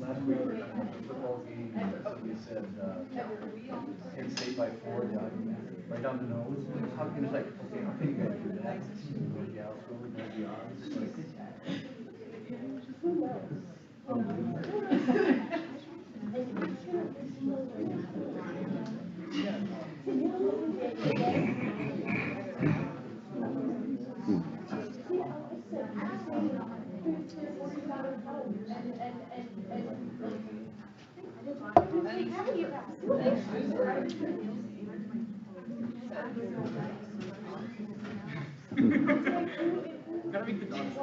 Last week we were talking about the football game, and somebody said, hit State by 4, right down the nose. How can you like, okay, how can you guys do that? Yeah, I'll go with the odds. Gotta make the dogs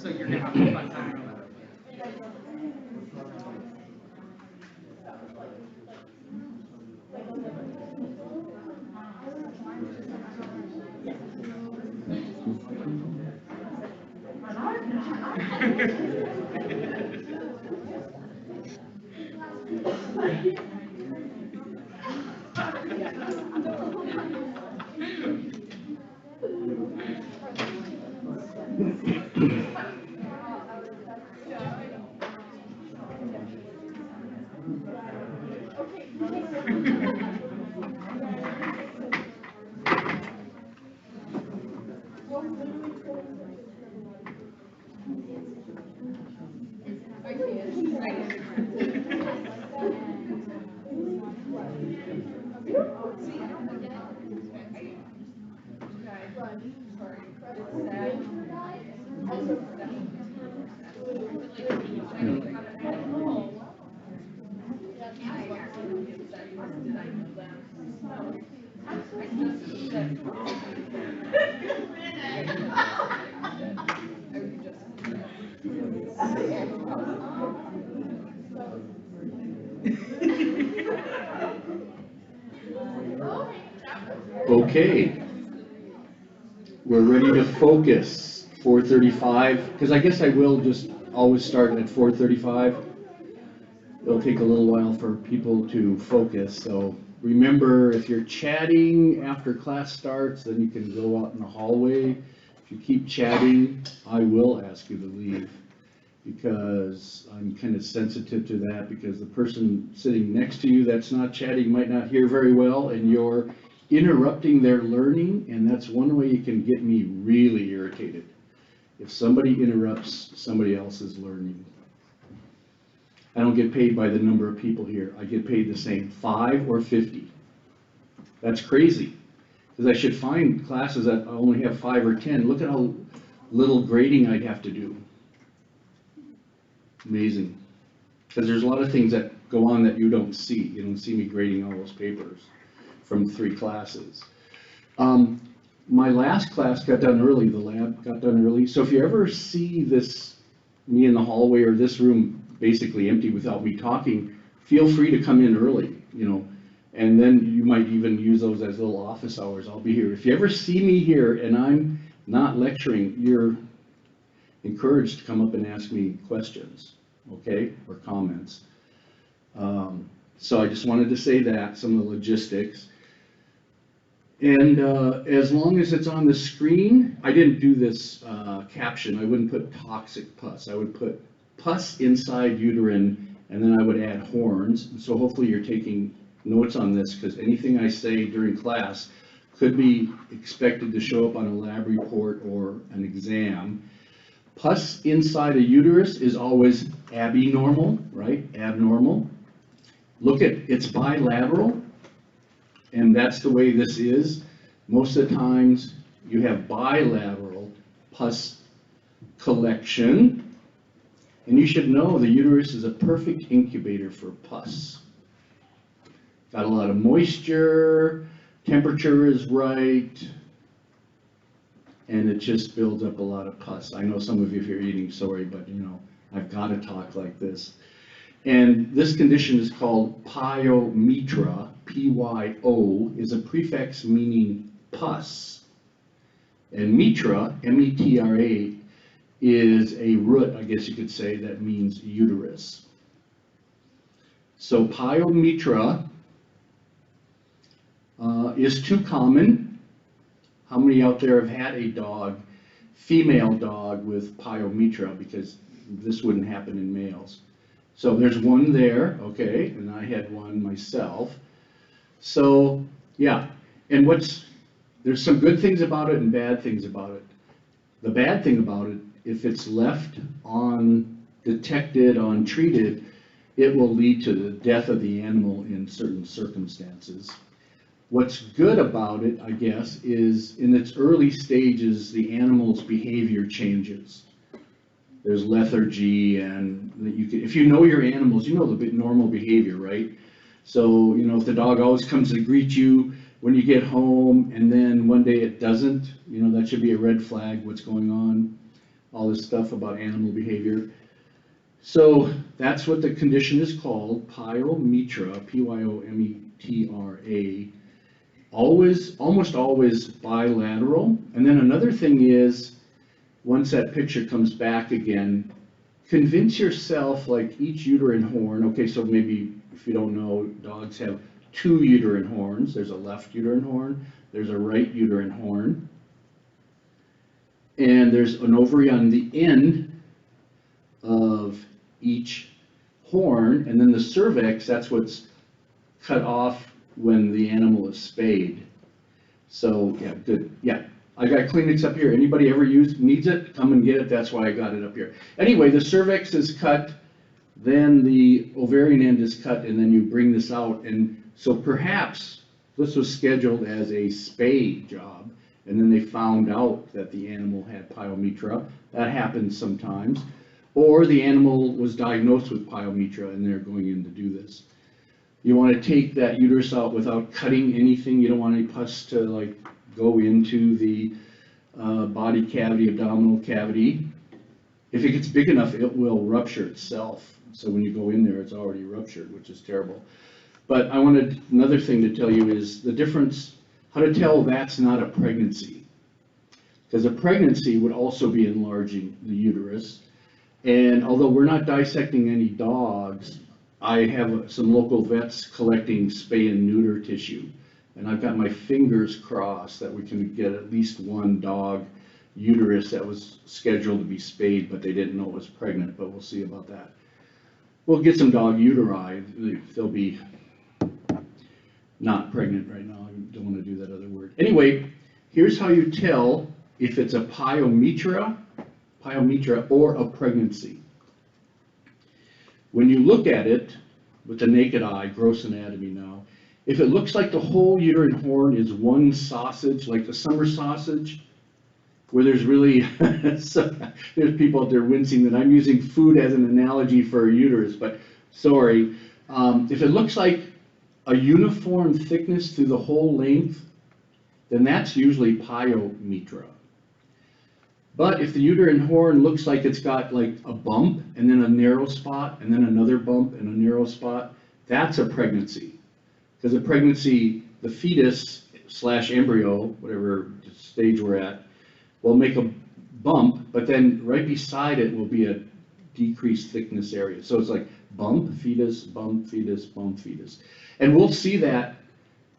so you're gonna have a fun time. Okay, we're ready to focus. 4:35, because I guess I will just always start at 4:35. It'll take a little while for people to focus, so remember, if you're chatting after class starts, then you can go out in the hallway. If you keep chatting, I will ask you to leave, because I'm kind of sensitive to that, because the person sitting next to you that's not chatting might not hear very well, and you're interrupting their learning, and that's one way you can get me really irritated. If somebody interrupts somebody else's learning. I don't get paid by the number of people here. I get paid the same, 5 or 50. That's crazy, because I should find classes that only have 5 or 10. Look at how little grading I'd have to do. Amazing. Because there's a lot of things that go on that you don't see. You don't see me grading all those papers from 3 classes. My last class got done early, the lab got done early. So if you ever see me in the hallway or this room basically empty without me talking, feel free to come in early, and then you might even use those as little office hours. I'll be here. If you ever see me here and I'm not lecturing, you're encouraged to come up and ask me questions, okay, or comments. So I just wanted to say that, some of the logistics. And as long as it's on the screen, I didn't do this caption. I wouldn't put toxic pus. I would put pus inside uterine, and then I would add horns. So hopefully you're taking notes on this, because anything I say during class could be expected to show up on a lab report or an exam. Pus inside a uterus is always abnormal, right? Abnormal. Look at, it's bilateral, and that's the way this is. Most of the times you have bilateral pus collection. And you should know the uterus is a perfect incubator for pus. Got a lot of moisture, temperature is right, and it just builds up a lot of pus. I know some of you, if you're eating, sorry, but I've got to talk like this. And this condition is called pyometra, P-Y-O, is a prefix meaning pus. And metra, M-E-T-R-A, is a root, I guess you could say, that means uterus. So pyometra is too common. How many out there have had a dog, female dog with pyometra? Because this wouldn't happen in males. So there's one there, okay, and I had one myself. So yeah, and there's some good things about it and bad things about it. The bad thing about it, if it's left undetected, untreated, it will lead to the death of the animal in certain circumstances. What's good about it, I guess, is in its early stages, the animal's behavior changes. There's lethargy, and if you know your animals, you know the normal behavior, right? So, if the dog always comes to greet you when you get home, and then one day it doesn't, that should be a red flag, what's going on, all this stuff about animal behavior. So that's what the condition is called, pyometra, P-Y-O-M-E-T-R-A. Almost always bilateral. And then another thing is, once that picture comes back again, convince yourself, like each uterine horn, okay, so maybe if you don't know, dogs have 2 uterine horns. There's a left uterine horn, there's a right uterine horn, and there's an ovary on the end of each horn, and then the cervix, that's what's cut off when the animal is spayed. So yeah, good. Yeah, I got Kleenex up here. Anybody ever needs it? Come and get it. That's why I got it up here. Anyway, the cervix is cut, then the ovarian end is cut, and then you bring this out. And so perhaps this was scheduled as a spay job, and then they found out that the animal had pyometra. That happens sometimes. Or the animal was diagnosed with pyometra and they're going in to do this. You want to take that uterus out without cutting anything. You don't want any pus to go into the body cavity, abdominal cavity. If it gets big enough, it will rupture itself. So when you go in there, it's already ruptured, which is terrible. But I wanted, another thing to tell you is the difference, how to tell that's not a pregnancy. Because a pregnancy would also be enlarging the uterus. And although we're not dissecting any dogs, I have some local vets collecting spay and neuter tissue. And I've got my fingers crossed that we can get at least one dog uterus that was scheduled to be spayed, but they didn't know it was pregnant, but we'll see about that. We'll get some dog uteri. They'll be not pregnant right now. I don't want to do that other word. Anyway, here's how you tell if it's a pyometra or a pregnancy. When you look at it with the naked eye, gross anatomy now, if it looks like the whole uterine horn is one sausage, like the summer sausage, where there's really, there's people out there wincing that I'm using food as an analogy for a uterus, but sorry. If it looks like a uniform thickness through the whole length, then that's usually pyometra. But if the uterine horn looks like it's got like a bump and then a narrow spot and then another bump and a narrow spot, that's a pregnancy. Because a pregnancy, the fetus / embryo, whatever stage we're at, will make a bump, but then right beside it will be a decreased thickness area. So it's like bump, fetus, bump, fetus, bump, fetus. And we'll see that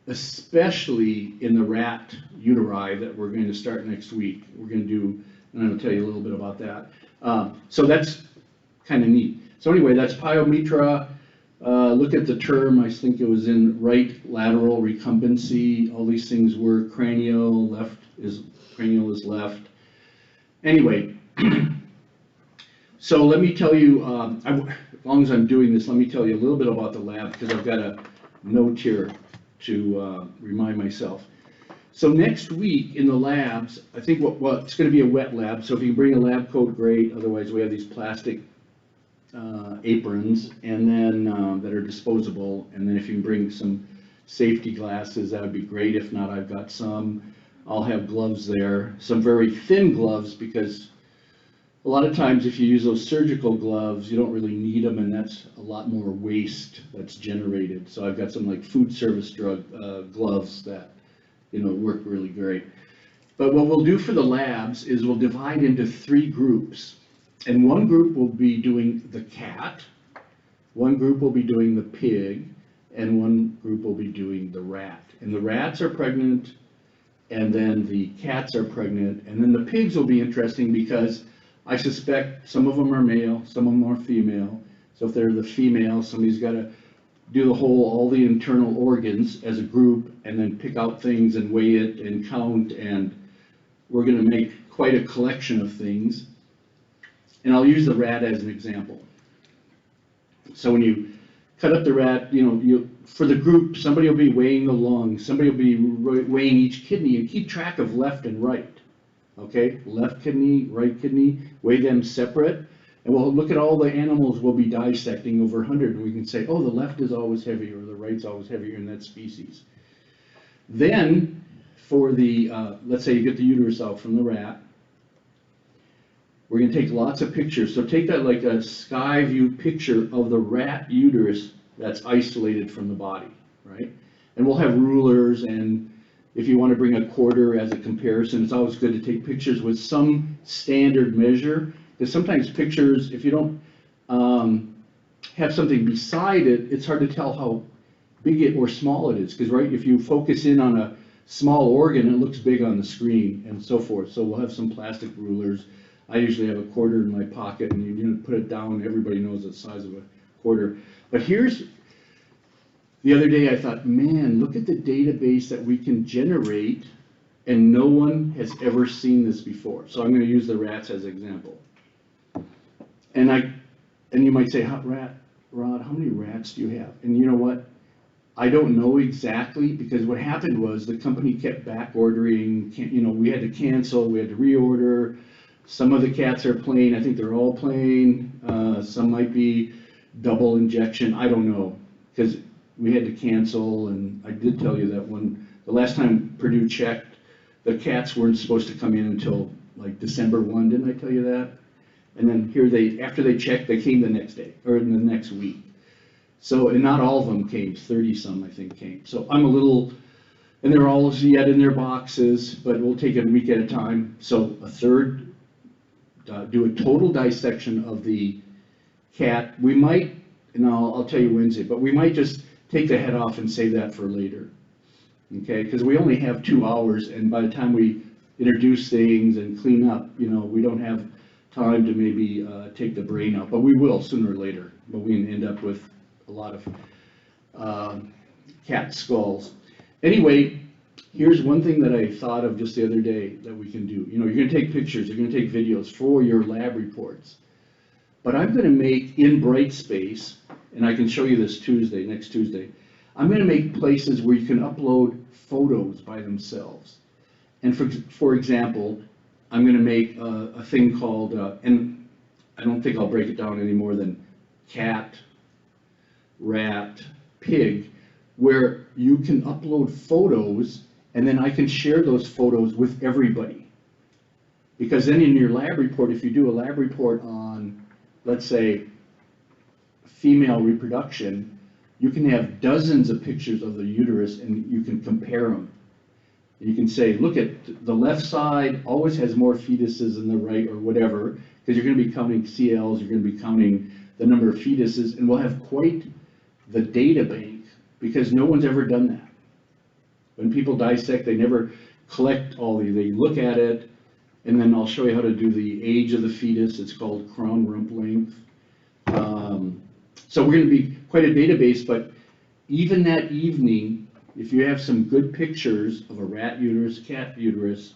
especially in the rat uteri that we're going to start next week. We're going to do, and I'm going to tell you a little bit about that. So that's kind of neat. So anyway, that's pyometra. Look at the term, I think it was in right lateral recumbency. All these things were cranial, cranial is left. Anyway, so let me tell you, as long as I'm doing this, let me tell you a little bit about the lab, because I've got a note here to remind myself. So next week in the labs, I think it's going to be a wet lab, so if you can bring a lab coat, great. Otherwise, we have these plastic aprons, and then that are disposable, and then if you can bring some safety glasses, that would be great. If not, I've got some. I'll have gloves there, some very thin gloves, because a lot of times if you use those surgical gloves, you don't really need them, and that's a lot more waste that's generated. So I've got some like food service gloves that, work really great. But what we'll do for the labs is we'll divide into 3 groups. And one group will be doing the cat, one group will be doing the pig, and one group will be doing the rat. And the rats are pregnant, and then the cats are pregnant, and then the pigs will be interesting because I suspect some of them are male, some of them are female. So if they're the female, somebody's got to do all the internal organs as a group, and then pick out things and weigh it and count, and we're going to make quite a collection of things. And I'll use the rat as an example. So when you cut up the rat, for the group, somebody will be weighing the lung, somebody will be weighing each kidney, and keep track of left and right. Okay, left kidney, right kidney, weigh them separate, and we'll look at all the animals we'll be dissecting, over 100, and we can say, oh, the left is always heavier, or the right's always heavier in that species. Then, for the, let's say you get the uterus out from the rat, we're going to take lots of pictures. So take that like a sky view picture of the rat uterus that's isolated from the body, right? And we'll have rulers, and if you want to bring a quarter as a comparison, it's always good to take pictures with some standard measure, because sometimes pictures, if you don't have something beside it, it's hard to tell how big it or small it is, because right, if you focus in on a small organ, it looks big on the screen, and so forth. So we'll have some plastic rulers. I usually have a quarter in my pocket, and you put it down, everybody knows the size of a quarter. But the other day I thought, man, look at the database that we can generate, and no one has ever seen this before. So I'm going to use the rats as an example. And you might say, Rod, how many rats do you have? And you know what? I don't know exactly, because what happened was the company kept back ordering, we had to cancel, we had to reorder. Some of the cats are plain, I think they're all plain. Some might be double injection, I don't know, because we had to cancel, and I did tell you that the last time Purdue checked, the cats weren't supposed to come in until like December 1, didn't I tell you that? And then after they checked, they came the next day, or in the next week. So, and not all of them came, 30 some I think came. So I'm a little, and they're all yet in their boxes, but we'll take it a week at a time. So a third, do a total dissection of the cat. We might and I'll tell you Wednesday, but we might just take the head off and save that for later. Okay, because we only have 2 hours, and by the time we introduce things and clean up, we don't have time to maybe take the brain out, but we will sooner or later. But we end up with a lot of cat skulls. Anyway, here's one thing that I thought of just the other day that we can do. You're gonna take pictures, you're gonna take videos for your lab reports. But I'm gonna make in Brightspace, and I can show you this next Tuesday, I'm gonna make places where you can upload photos by themselves. And for example, I'm gonna make a thing called, and I don't think I'll break it down any more than cat, rat, pig, where you can upload photos and then I can share those photos with everybody. Because then in your lab report, if you do a lab report on, let's say, female reproduction, you can have dozens of pictures of the uterus and you can compare them. You can say, look at the left side always has more fetuses than the right or whatever, because you're going to be counting CLs, you're going to be counting the number of fetuses, and we'll have quite the data bank, because no one's ever done that. When people dissect, they never collect they look at it, and then I'll show you how to do the age of the fetus. It's called crown rump length. So we're going to be quite a database, but even that evening, if you have some good pictures of a rat uterus, cat uterus,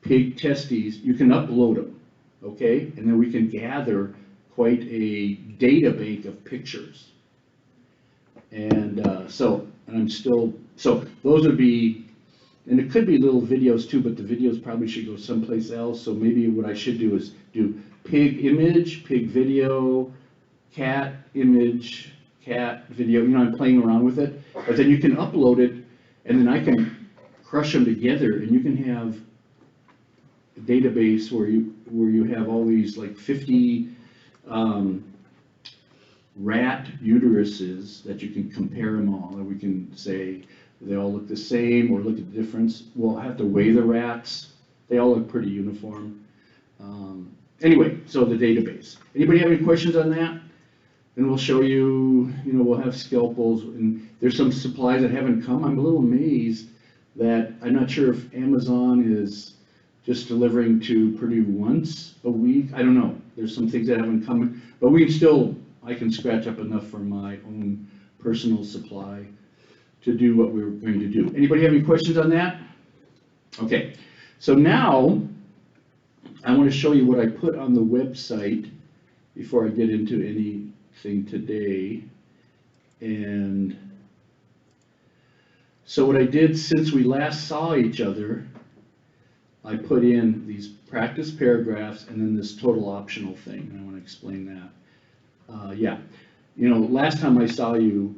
pig testes, you can upload them, okay? And then we can gather quite a data bank of pictures. And so those would be, and it could be little videos too, but the videos probably should go someplace else. So maybe what I should do is do pig image, pig video, cat image, cat video, I'm playing around with it, but then you can upload it, and then I can crush them together, and you can have a database where you have all these like 50 rat uteruses that you can compare them all, and we can say they all look the same, or look at the difference. We'll have to weigh the rats. They all look pretty uniform. Anyway, so the database. Anybody have any questions on that? Then we'll show you, we'll have scalpels, and there's some supplies that haven't come. I'm a little amazed that, I'm not sure if Amazon is just delivering to Purdue once a week. I don't know. There's some things that haven't come, but I can scratch up enough for my own personal supply to do what we're going to do. Anybody have any questions on that? Okay, so now I want to show you what I put on the website before I get into anything today. And so what I did since we last saw each other, I put in these practice paragraphs and then this total optional thing, and I want to explain that. Last time I saw you,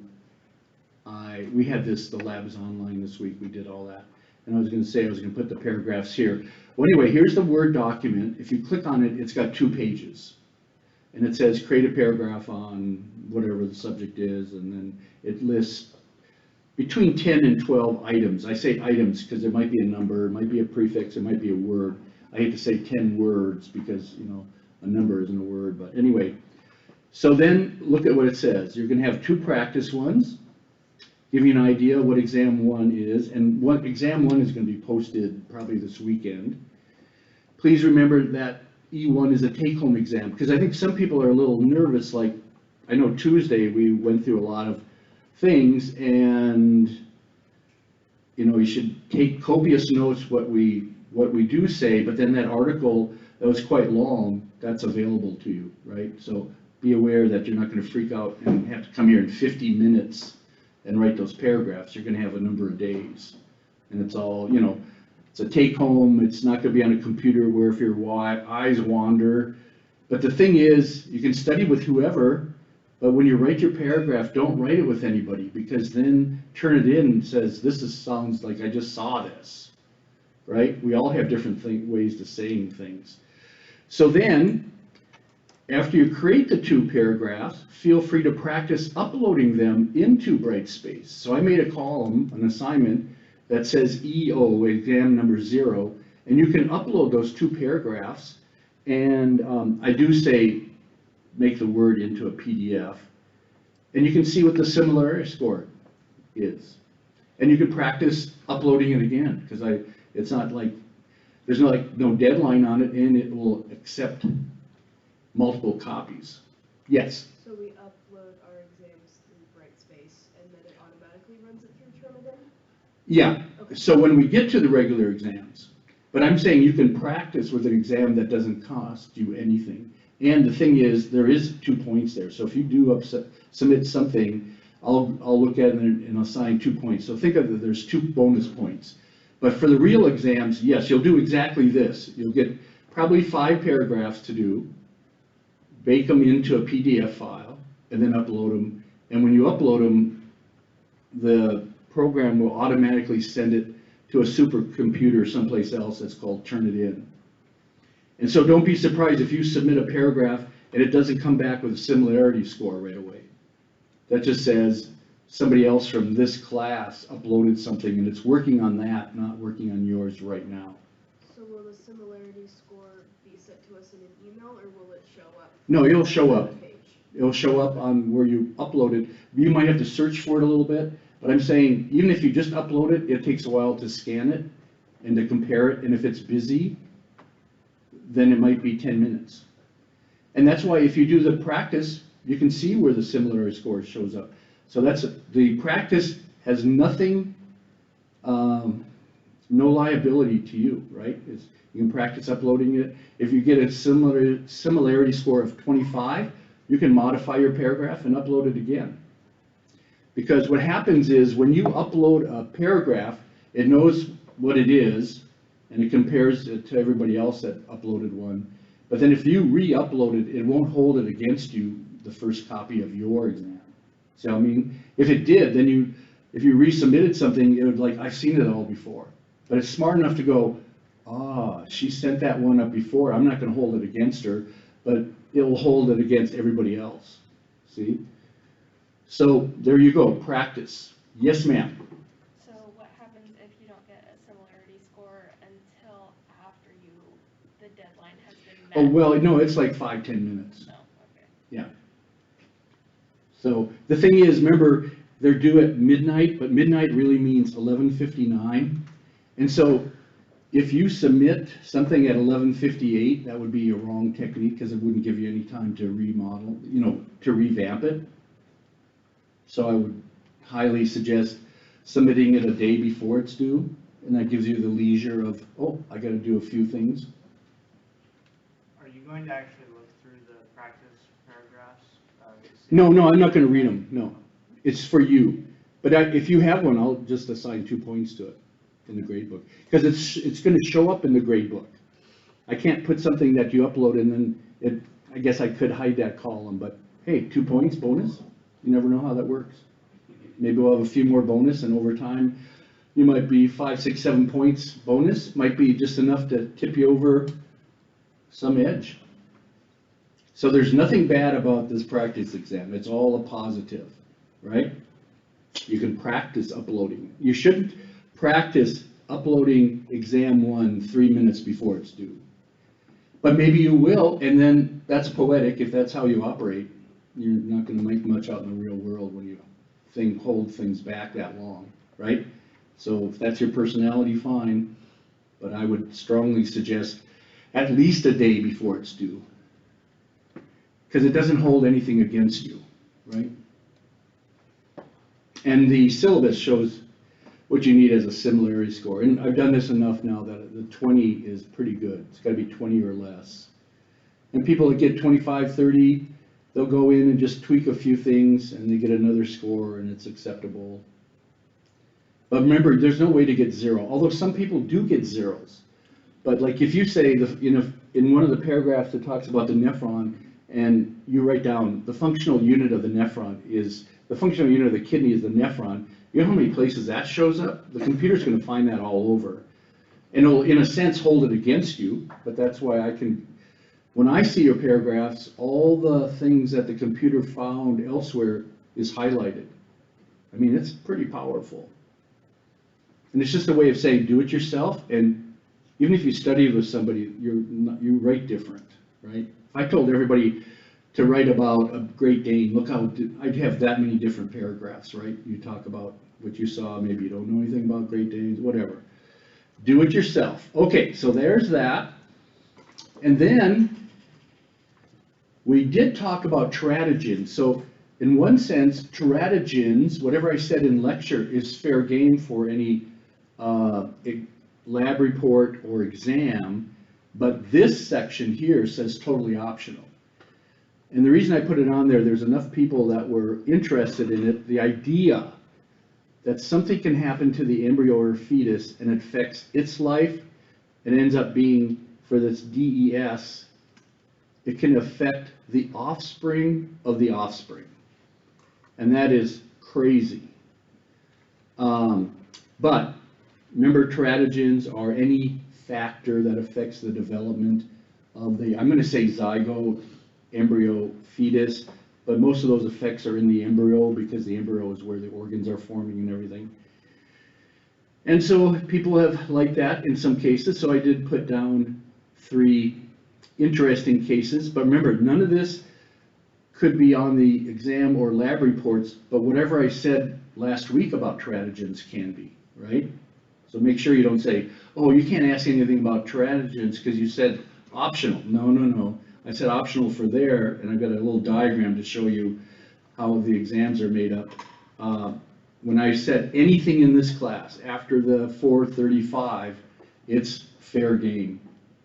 we had the labs online this week, we did all that. And I was going to put the paragraphs here. Well, anyway, here's the Word document. If you click on it, it's got 2 pages. And it says create a paragraph on whatever the subject is, and then it lists between 10 and 12 items. I say items because there might be a number, it might be a prefix, it might be a word. I hate to say 10 words because, a number isn't a word, but anyway. So then look at what it says. You're going to have 2 practice ones, give you an idea what exam 1 is, and exam 1 is going to be posted probably this weekend. Please remember that E1 is a take-home exam, because I think some people are a little nervous. Like, I know Tuesday we went through a lot of things, and you should take copious notes what we do say, but then that article that was quite long, that's available to you, right? So be aware that you're not going to freak out and have to come here in 50 minutes and write those paragraphs. You're going to have a number of days, and it's all, it's a take-home. It's not going to be on a computer where if your eyes wander. But the thing is, you can study with whoever, but when you write your paragraph, don't write it with anybody, because then turn it in and says, sounds like I just saw this, right? We all have different ways to saying things. So then, after you create the 2 paragraphs, feel free to practice uploading them into Brightspace. So I made a column, an assignment, that says EO, exam number 0, and you can upload those 2 paragraphs, and I do say make the Word into a PDF, And you can see what the similarity score is. And you can practice uploading it again, because it's not like, there's no deadline on it, and it will accept multiple copies. Yes? So we upload our exams through Brightspace, and then it automatically runs it through Turnitin? Yeah, Okay. so when we get to the regular exams, but I'm saying you can practice with an exam that doesn't cost you anything. And the thing is, there is 2 points there, so if you do submit something, I'll look at it and assign 2 points. So think of it, there's 2 bonus points. But for the real exams, yes, you'll do exactly this. You'll get probably 5 paragraphs to do, bake them into a PDF file, and then upload them. And when you upload them, the program will automatically send it to a supercomputer someplace else that's called Turnitin. And so don't be surprised if you submit a paragraph and it doesn't come back with a similarity score right away. That just says somebody else from this class uploaded something and it's working on that, not working on yours right now. So will the similarity score be sent to us in an email, or will it show up? No, it'll show on up. the page? It'll show up on where you uploaded. You might have to search for it a little bit, but I'm saying even if you just upload it, it takes a while to scan it and to compare it, and if it's busy, then it might be 10 minutes. And that's why if you do the practice, you can see where the similarity score shows up. So the practice has nothing, no liability to you, right? You can practice uploading it. If you get a similarity score of 25, you can modify your paragraph and upload it again. Because what happens is when you upload a paragraph, it knows what it is, and it compares it to everybody else that uploaded one. But then if you re-upload it, it won't hold it against you, the first copy of your exam. See what I mean? If it did, then if you resubmitted something, it would like, I've seen it all before. But it's smart enough to go, she sent that one up before, I'm not gonna hold it against her, but it will hold it against everybody else, see? So there you go, practice. Yes, ma'am? So what happens if you don't get a similarity score until after the deadline has been met? Oh, well, no, it's like 5-10 minutes. Oh, okay. Yeah. So the thing is, remember, they're due at midnight, but midnight really means 11:59. And so if you submit something at 11:58, that would be a wrong technique because it wouldn't give you any time to remodel, to revamp it. So I would highly suggest submitting it a day before it's due, and that gives you the leisure of, I gotta do a few things. Are you going to actually look through the practice paragraphs? No, I'm not gonna read them, no. It's for you. But if you have one, I'll just assign 2 points to it in the grade book. Because it's gonna show up in the grade book. I can't put something that you upload and then I guess I could hide that column, but hey, 2 points bonus? You never know how that works. Maybe we'll have a few more bonus, and over time, you might be 5, 6, 7 points bonus, might be just enough to tip you over some edge. So there's nothing bad about this practice exam. It's all a positive, right? You can practice uploading. You shouldn't practice uploading exam 1 3 minutes before it's due. But maybe you will, and then that's poetic if that's how you operate. You're not going to make much out in the real world when you hold things back that long, right? So if that's your personality, fine. But I would strongly suggest at least a day before it's due. Because it doesn't hold anything against you, right? And the syllabus shows what you need as a similarity score. And I've done this enough now that the 20 is pretty good. It's got to be 20 or less. And people that get 25, 30, they'll go in and just tweak a few things and they get another score and it's acceptable. But remember, there's no way to get 0, although some people do get 0s. But like if you say, in one of the paragraphs that talks about the nephron, and you write down the functional unit of the nephron is, the functional unit of the kidney is the nephron, you know how many places that shows up? The computer's going to find that all over. And it'll, in a sense, hold it against you, but that's why when I see your paragraphs, all the things that the computer found elsewhere is highlighted. I mean, it's pretty powerful. And it's just a way of saying, do it yourself, and even if you study with somebody, you write different, right? If I told everybody to write about a Great Dane, look how, I'd have that many different paragraphs, right? You talk about what you saw, maybe you don't know anything about Great Danes, whatever. Do it yourself. Okay, so there's that. And then we did talk about teratogens. So in one sense, teratogens, whatever I said in lecture, is fair game for any lab report or exam, but this section here says totally optional. And the reason I put it on there, there's enough people that were interested in it, the idea that something can happen to the embryo or fetus and it affects its life and ends up being, for this DES, it can affect the offspring of the offspring. And that is crazy. But remember, teratogens are any factor that affects the development of the, I'm going to say zygote, embryo, fetus, but most of those effects are in the embryo because the embryo is where the organs are forming and everything. And so people have liked that in some cases, so I did put down 3 interesting cases, but remember, none of this could be on the exam or lab reports, but whatever I said last week about teratogens can be, right? So make sure you don't say, oh, you can't ask anything about teratogens because you said optional. No, no, no. I said optional for there, and I've got a little diagram to show you how the exams are made up. When I said anything in this class after the 435, it's fair game,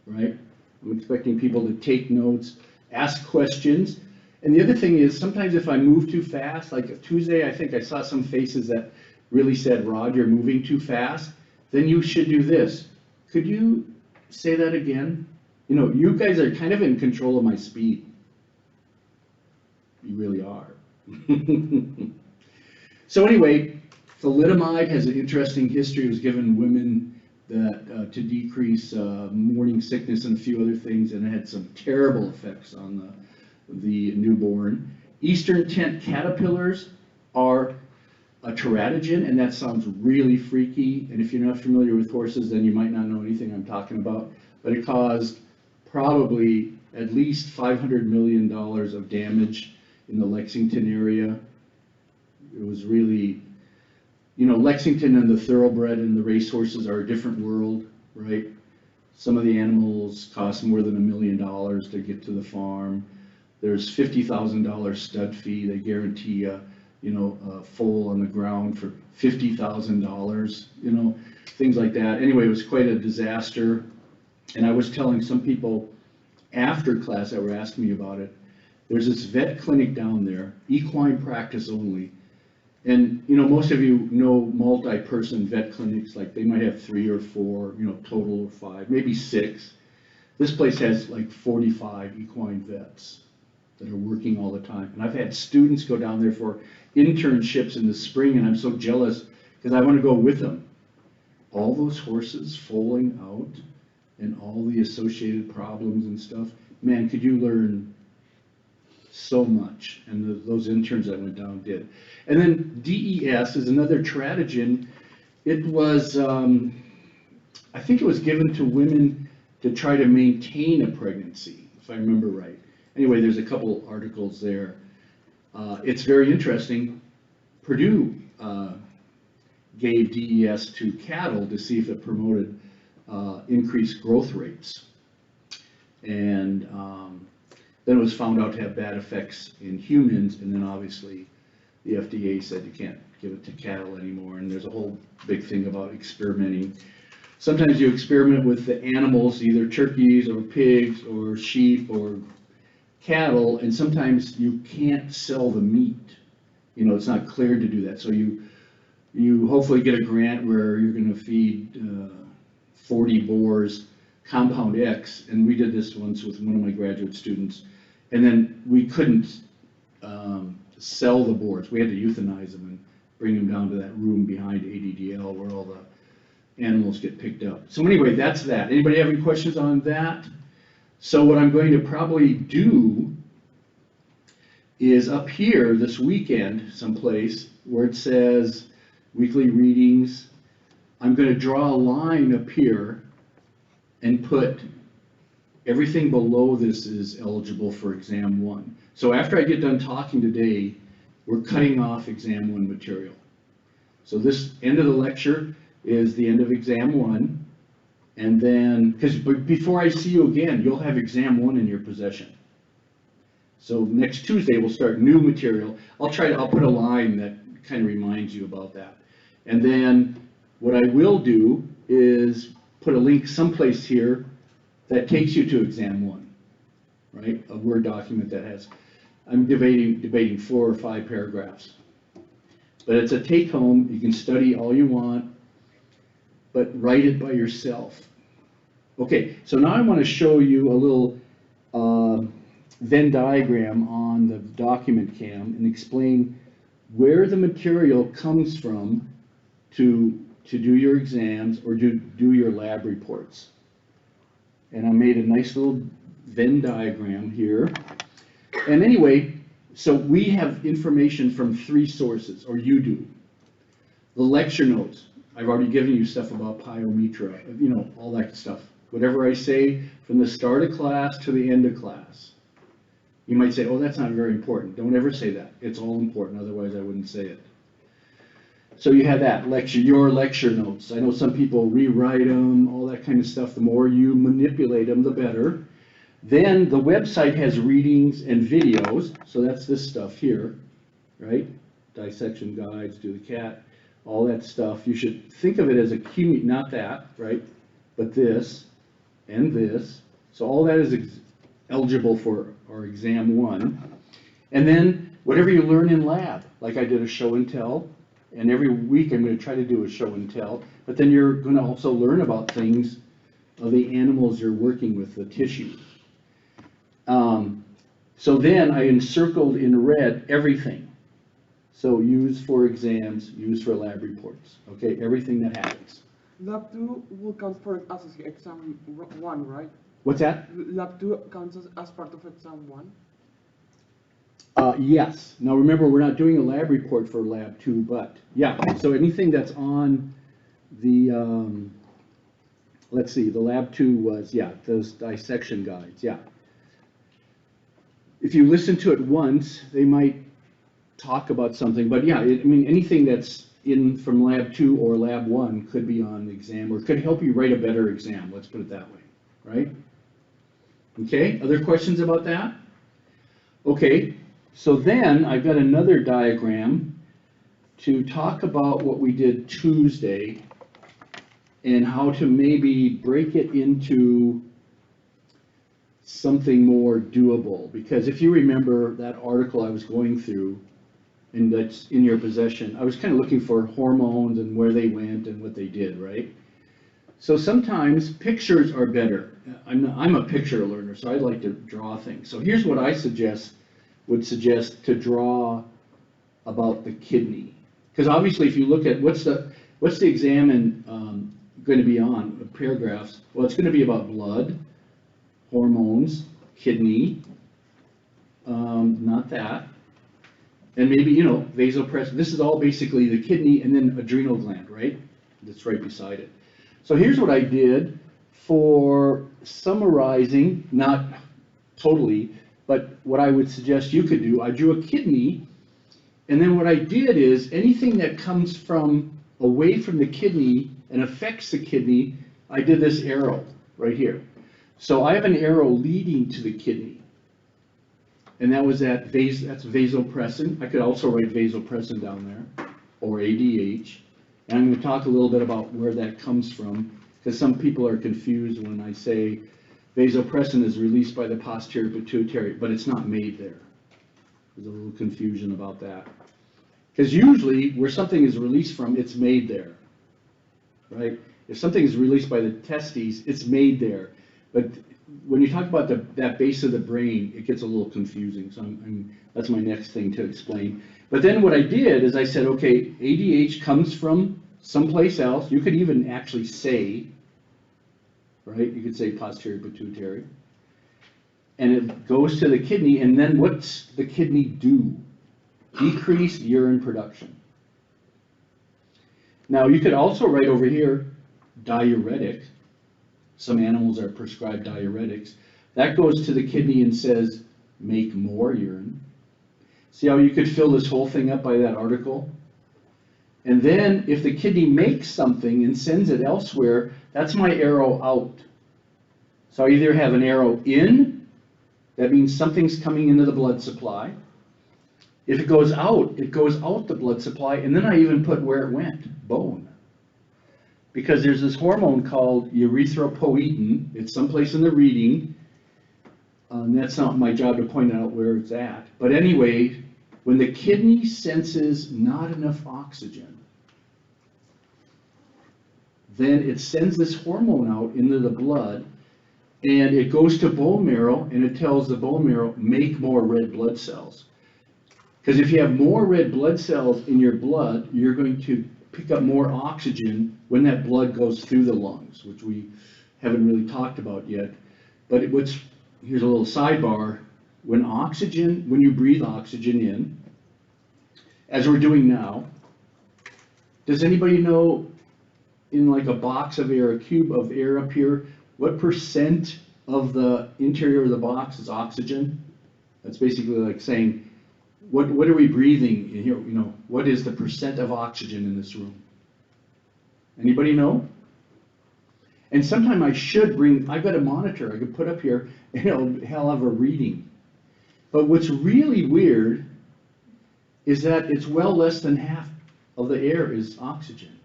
right? I'm expecting people to take notes, ask questions. And the other thing is, sometimes if I move too fast, like Tuesday, I think I saw some faces that really said, Rod, you're moving too fast, then you should do this. Could you say that again? You know, you guys are kind of in control of my speed. You really are. So anyway, thalidomide has an interesting history. It was given women that to decrease morning sickness and a few other things, and it had some terrible effects on the newborn. Eastern tent caterpillars are a teratogen, and that sounds really freaky. And if you're not familiar with horses, then you might not know anything I'm talking about. But it caused probably at least $500 million of damage in the Lexington area. It was really, you know, Lexington and the thoroughbred and the racehorses are a different world, right? Some of the animals cost more than $1 million to get to the farm. There's $50,000 stud fee. They guarantee a foal on the ground for $50,000, you know, things like that. Anyway, it was quite a disaster. And I was telling some people after class that were asking me about it, there's this vet clinic down there, equine practice only. And, you know, most of you know multi-person vet clinics, like they might have 3 or 4, you know, total of 5, maybe 6. This place has like 45 equine vets that are working all the time. And I've had students go down there for internships in the spring, and I'm so jealous because I want to go with them. All those horses foaling out and all the associated problems and stuff, man, could you learn so much. And those interns that went down did. And then DES is another teratogen. It was, I think it was given to women to try to maintain a pregnancy, if I remember right. Anyway, there's a couple articles there. It's very interesting. Purdue gave DES to cattle to see if it promoted increased growth rates. And then it was found out to have bad effects in humans, and then obviously the FDA said you can't give it to cattle anymore, and there's a whole big thing about experimenting. Sometimes you experiment with the animals, either turkeys or pigs or sheep or cattle, and sometimes you can't sell the meat. You know, it's not cleared to do that. So you hopefully get a grant where you're going to feed 40 boars compound X, and we did this once with one of my graduate students, and then we couldn't sell the boars. We had to euthanize them and bring them down to that room behind ADDL where all the animals get picked up. So anyway, that's that. Anybody have any questions on that? So what I'm going to probably do is up here this weekend, someplace where it says weekly readings, I'm going to draw a line up here and put everything below this is eligible for exam 1. So after I get done talking today, we're cutting off exam 1 material. So this end of the lecture is the end of exam 1, and then, because before I see you again, you'll have exam 1 in your possession. So next Tuesday, we'll start new material. I'll put a line that kind of reminds you about that. And then what I will do is put a link someplace here that takes you to exam 1, right? A Word document that has, I'm debating 4 or 5 paragraphs. But it's a take home, you can study all you want, but write it by yourself. Okay, so now I want to show you a little Venn diagram on the document cam and explain where the material comes from to do your exams or do your lab reports. And I made a nice little Venn diagram here. And anyway, so we have information from 3 sources, or you do. The lecture notes, I've already given you stuff about pyometra, you know, all that stuff. Whatever I say from the start of class to the end of class. You might say, oh, that's not very important. Don't ever say that. It's all important, otherwise I wouldn't say it. So you have that, your lecture notes. I know some people rewrite them, all that kind of stuff. The more you manipulate them, the better. Then the website has readings and videos, so that's this stuff here, right? Dissection guides, do the cat, all that stuff. You should think of it as a not that, right? But this and this. So all that is eligible for our exam 1. And then whatever you learn in lab, like I did a show and tell, and every week I'm going to try to do a show and tell, but then you're going to also learn about things of the animals you're working with, the tissues. So then I encircled in red everything. So use for exams, use for lab reports, okay, everything that happens. Lab 2 will count for as exam 1, right? What's that? Lab 2 counts as part of exam 1? Yes. Now remember, we're not doing a lab report for lab 2, but yeah, so anything that's on the, let's see, the lab 2 was, yeah, those dissection guides, yeah. If you listen to it once, they might talk about something, but yeah, I mean, anything that's in from lab 2 or lab 1 could be on the exam, or could help you write a better exam, let's put it that way, right? Okay, other questions about that? Okay, so then I've got another diagram to talk about what we did Tuesday and how to maybe break it into something more doable. Because if you remember that article I was going through, and that's in your possession, I was kind of looking for hormones and where they went and what they did, right? So sometimes pictures are better. I'm a picture learner, so I like to draw things. So here's what I would suggest to draw about the kidney. Because obviously if you look at what's the exam going to be on, paragraphs, well, it's going to be about blood, hormones, kidney, not that, and maybe, you know, vasopressin. This is all basically the kidney and then adrenal gland, right? That's right beside it. So here's what I did for summarizing, not totally, but what I would suggest you could do. I drew a kidney, and then what I did is anything that comes from away from the kidney and affects the kidney, I did this arrow right here. So I have an arrow leading to the kidney, and that was that's vasopressin. I could also write vasopressin down there, or ADH. And I'm going to talk a little bit about where that comes from, because some people are confused when I say vasopressin is released by the posterior pituitary, but it's not made there. There's a little confusion about that. Because usually where something is released from, it's made there, right? If something is released by the testes, it's made there. But when you talk about that base of the brain, it gets a little confusing. So that's my next thing to explain. But then what I did is I said, okay, ADH comes from someplace else. You could even actually say, right? You could say posterior pituitary. And it goes to the kidney, and then what's the kidney do? Decrease urine production. Now you could also write over here, diuretic. Some animals are prescribed diuretics. That goes to the kidney and says, make more urine. See how you could fill this whole thing up by that article? And then if the kidney makes something and sends it elsewhere, that's my arrow out. So I either have an arrow in, that means something's coming into the blood supply. If it goes out the blood supply, and then I even put where it went, bone. Because there's this hormone called erythropoietin, it's someplace in the reading, and that's not my job to point out where it's at. But anyway, when the kidney senses not enough oxygen, then it sends this hormone out into the blood, and it goes to bone marrow, and it tells the bone marrow, make more red blood cells. Because if you have more red blood cells in your blood, you're going to pick up more oxygen when that blood goes through the lungs, which we haven't really talked about yet. But here's a little sidebar. When you breathe oxygen in, as we're doing now, does anybody know in like a box of air, a cube of air up here, what percent of the interior of the box is oxygen? That's basically like saying, what are we breathing in here? You know, what is the percent of oxygen in this room? Anybody know? And sometime I've got a monitor I could put up here and it'll have a reading. But what's really weird is that it's well less than half of the air is oxygen.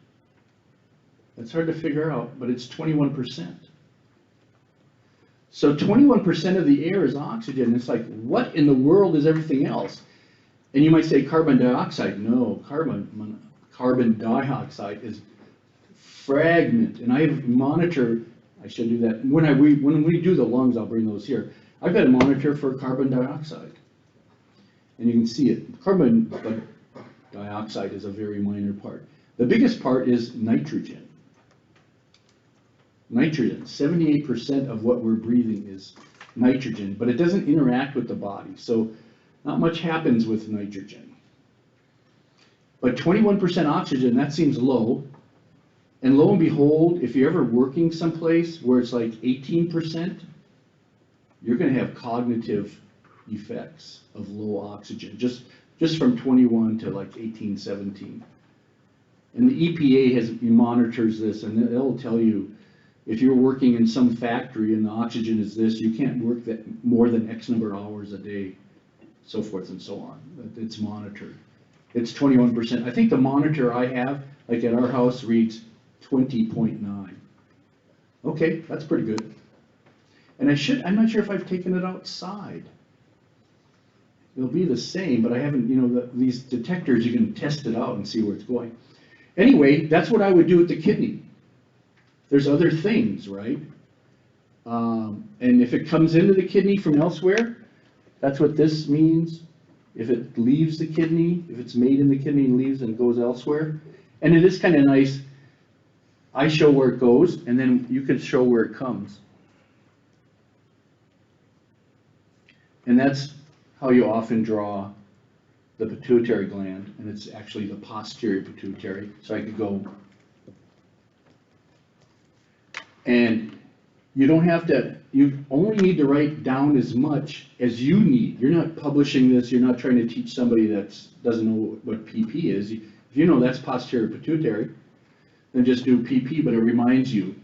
It's hard to figure out, but it's 21%. So 21% of the air is oxygen. It's like, what in the world is everything else? And you might say carbon dioxide. No, carbon dioxide is fragment. And I monitor, I should do that. When we do the lungs, I'll bring those here. I've got a monitor for carbon dioxide. And you can see it. Carbon dioxide is a very minor part. The biggest part is nitrogen. Nitrogen, 78% of what we're breathing is nitrogen, but it doesn't interact with the body. So not much happens with nitrogen. But 21% oxygen, that seems low. And lo and behold, if you're ever working someplace where it's like 18%, you're going to have cognitive effects of low oxygen, just from 21 to like 18, 17. And the EPA monitors this, and they'll tell you, if you're working in some factory and the oxygen is this, you can't work that more than X number of hours a day, so forth and so on. It's monitored. It's 21%. I think the monitor I have, like at our house, reads 20.9. Okay, that's pretty good. And I'm not sure if I've taken it outside. It'll be the same, but I haven't, these detectors, you can test it out and see where it's going. Anyway, that's what I would do with the kidney. There's other things, right? And if it comes into the kidney from elsewhere, that's what this means. If it leaves the kidney, if it's made in the kidney and leaves and goes elsewhere. And it is kind of nice. I show where it goes, and then you can show where it comes. And that's how you often draw the pituitary gland, and it's actually the posterior pituitary. So I could go. And you don't have to, you only need to write down as much as you need. You're not publishing this, you're not trying to teach somebody that doesn't know what PP is. If you know that's posterior pituitary, then just do PP, but it reminds you.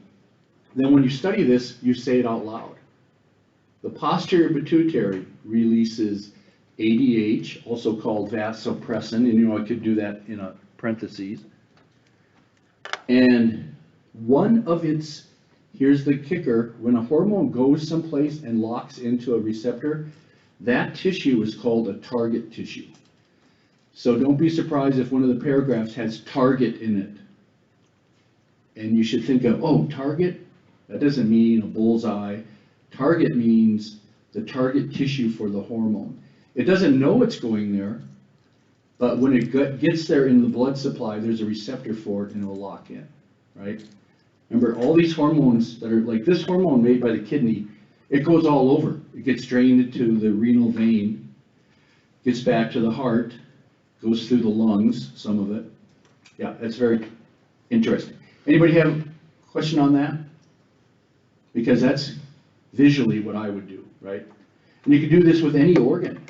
Then when you study this, you say it out loud. The posterior pituitary releases ADH, also called vasopressin, and I could do that in a parentheses. And one of its, here's the kicker, when a hormone goes someplace and locks into a receptor, that tissue is called a target tissue. So don't be surprised if one of the paragraphs has target in it. And you should think of, oh, target? That doesn't mean a bullseye. Target means the target tissue for the hormone. It doesn't know it's going there, but when it gets there in the blood supply, there's a receptor for it and it will lock in, right? Remember, all these hormones that are like this hormone made by the kidney, it goes all over. It gets drained into the renal vein, gets back to the heart, goes through the lungs, some of it. Yeah, that's very interesting. Anybody have a question on that? Because that's visually what I would do, right? And you could do this with any organ.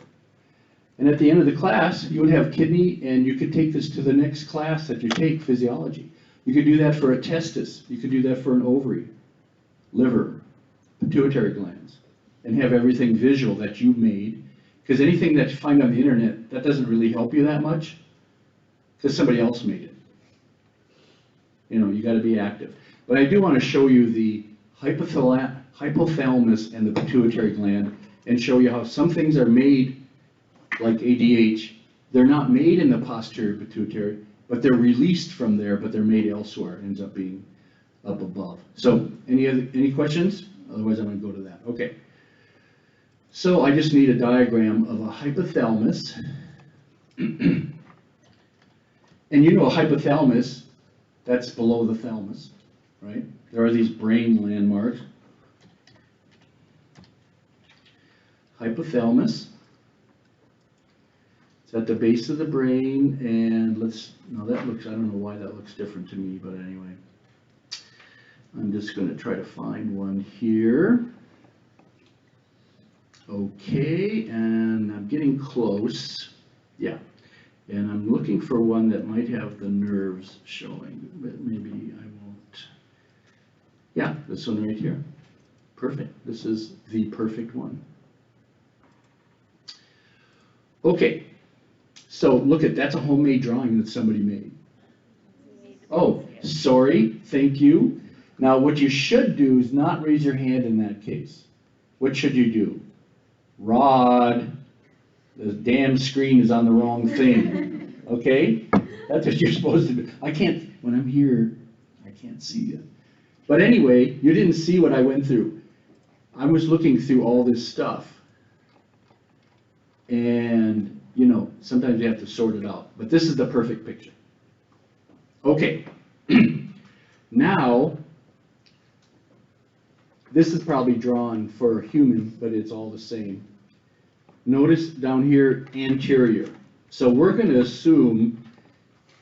And at the end of the class, you would have kidney, and you could take this to the next class that you take, physiology. You could do that for a testis, you could do that for an ovary, liver, pituitary glands, and have everything visual that you made. Because anything that you find on the internet, that doesn't really help you that much, because somebody else made it. You know, you gotta be active. But I do wanna show you the hypothalamus and the pituitary gland, and show you how some things are made like ADH, they're not made in the posterior pituitary, but they're released from there, but they're made elsewhere, ends up being up above. So, any questions? Otherwise, I'm gonna go to that. Okay. So I just need a diagram of a hypothalamus. And you know a hypothalamus, that's below the thalamus, right? There are these brain landmarks. Hypothalamus. It's at the base of the brain, and now that looks, I don't know why that looks different to me, but anyway. I'm just gonna try to find one here. Okay, and I'm getting close, yeah. And I'm looking for one that might have the nerves showing, but maybe I won't. Yeah, this one right here. Perfect, this is the perfect one. Okay, so look at, that's a homemade drawing that somebody made. Oh, sorry, thank you. Now what you should do is not raise your hand in that case. What should you do? Rod, the damn screen is on the wrong thing, okay? That's what you're supposed to do. I can't, when I'm here, I can't see you. But anyway, you didn't see what I went through. I was looking through all this stuff. And, you know, sometimes you have to sort it out. But this is the perfect picture. Okay. Now, this is probably drawn for a human, but it's all the same. Notice down here, anterior. So we're going to assume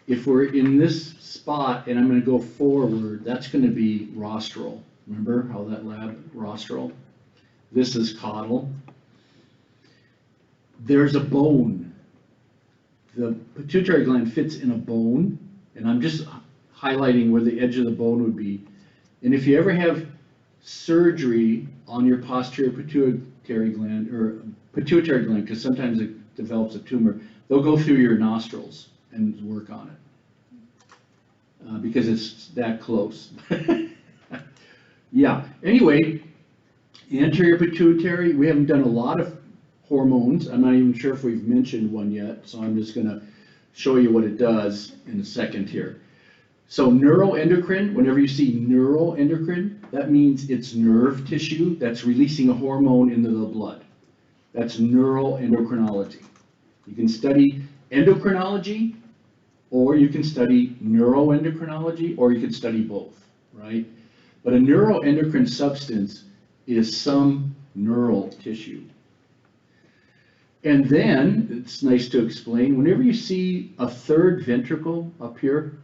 if we're in this spot and I'm going to go forward, that's going to be rostral. Remember how that lab, rostral? This is caudal. There's a bone. The pituitary gland fits in a bone, and I'm just highlighting where the edge of the bone would be. And if you ever have surgery on your posterior pituitary gland, or pituitary gland, because sometimes it develops a tumor, they'll go through your nostrils and work on it because it's that close. Yeah, anyway, anterior pituitary, we haven't done a lot of hormones. I'm not even sure if we've mentioned one yet, so I'm just gonna show you what it does in a second here. So neuroendocrine, whenever you see neuroendocrine, that means it's nerve tissue that's releasing a hormone into the blood. That's neuroendocrinology. You can study endocrinology, or you can study neuroendocrinology, or you can study both, right? But a neuroendocrine substance is some neural tissue. And then, it's nice to explain, whenever you see a third ventricle up here,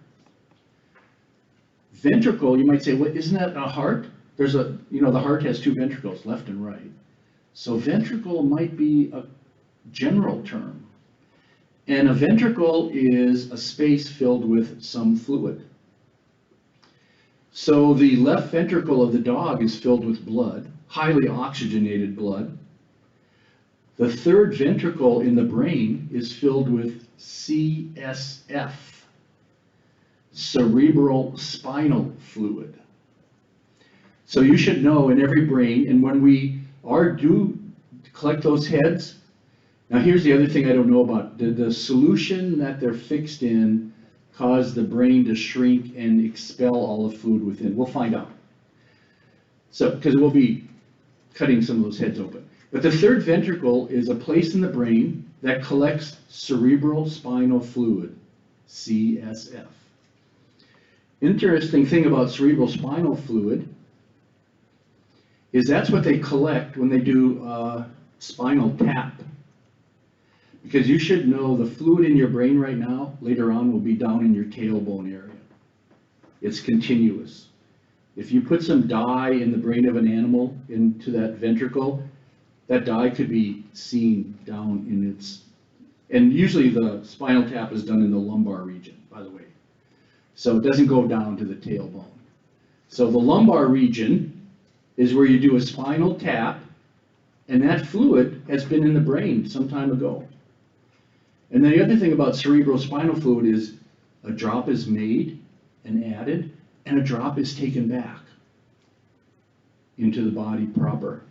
ventricle, you might say, well, isn't that a heart? There's a, you know, the heart has two ventricles, left and right. So ventricle might be a general term. And a ventricle is a space filled with some fluid. So the left ventricle of the dog is filled with blood, highly oxygenated blood. The third ventricle in the brain is filled with CSF, cerebral spinal fluid. So you should know in every brain, and when we do collect those heads, now here's the other thing I don't know about. Did the solution that they're fixed in cause the brain to shrink and expel all the fluid within? We'll find out. So, because we'll be cutting some of those heads open. But the third ventricle is a place in the brain that collects cerebral spinal fluid, CSF. Interesting thing about cerebral spinal fluid is that's what they collect when they do spinal tap. Because you should know the fluid in your brain right now, later on, will be down in your tailbone area. It's continuous. If you put some dye in the brain of an animal into that ventricle, that dye could be seen down in its, and usually the spinal tap is done in the lumbar region, by the way. So it doesn't go down to the tailbone. So the lumbar region is where you do a spinal tap, and that fluid has been in the brain some time ago. And then the other thing about cerebrospinal fluid is a drop is made and added, and a drop is taken back into the body proper.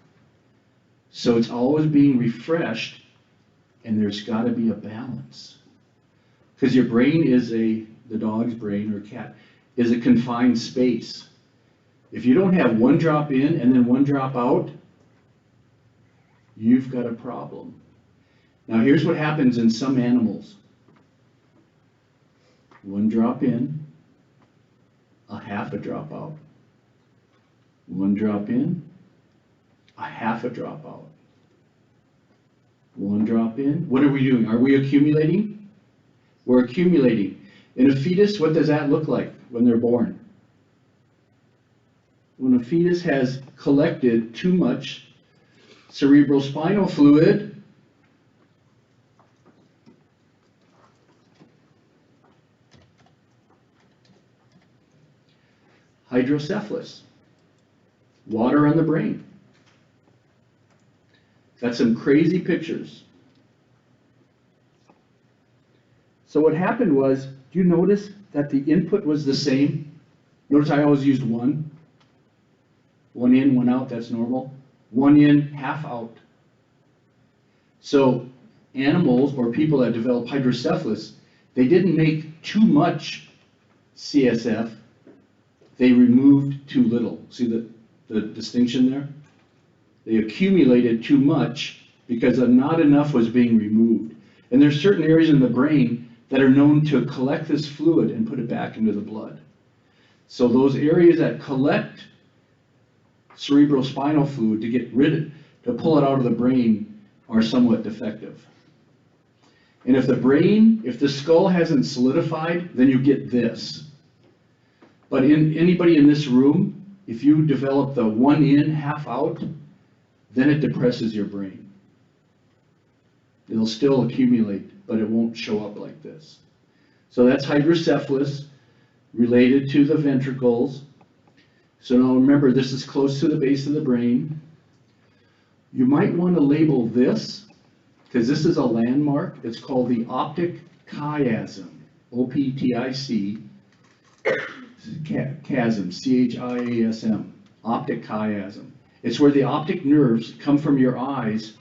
So it's always being refreshed, and there's got to be a balance. Because your brain is the dog's brain or cat, is a confined space. If you don't have one drop in and then one drop out, you've got a problem. Now here's what happens in some animals. One drop in, a half a drop out. One drop in, a half a drop out. One drop in. What are we doing? Are we accumulating? We're accumulating. In a fetus, what does that look like when they're born? When a fetus has collected too much cerebrospinal fluid, hydrocephalus, water on the brain. Got some crazy pictures. So what happened was, do you notice that the input was the same? Notice I always used one. One in, one out, that's normal. One in, half out. So animals or people that develop hydrocephalus, they didn't make too much CSF, they removed too little. See the distinction there? They accumulated too much because not enough was being removed. And there's certain areas in the brain that are known to collect this fluid and put it back into the blood. So those areas that collect cerebrospinal fluid to pull it out of the brain are somewhat defective. And if the skull hasn't solidified, then you get this. But in anybody in this room, if you develop the one in, half out, then it depresses your brain. It'll still accumulate, but it won't show up like this. So that's hydrocephalus related to the ventricles. So now remember, this is close to the base of the brain. You might want to label this, because this is a landmark. It's called the optic chiasm, O-P-T-I-C, chasm, C-H-I-A-S-M, optic chiasm. It's where the optic nerves come from your eyes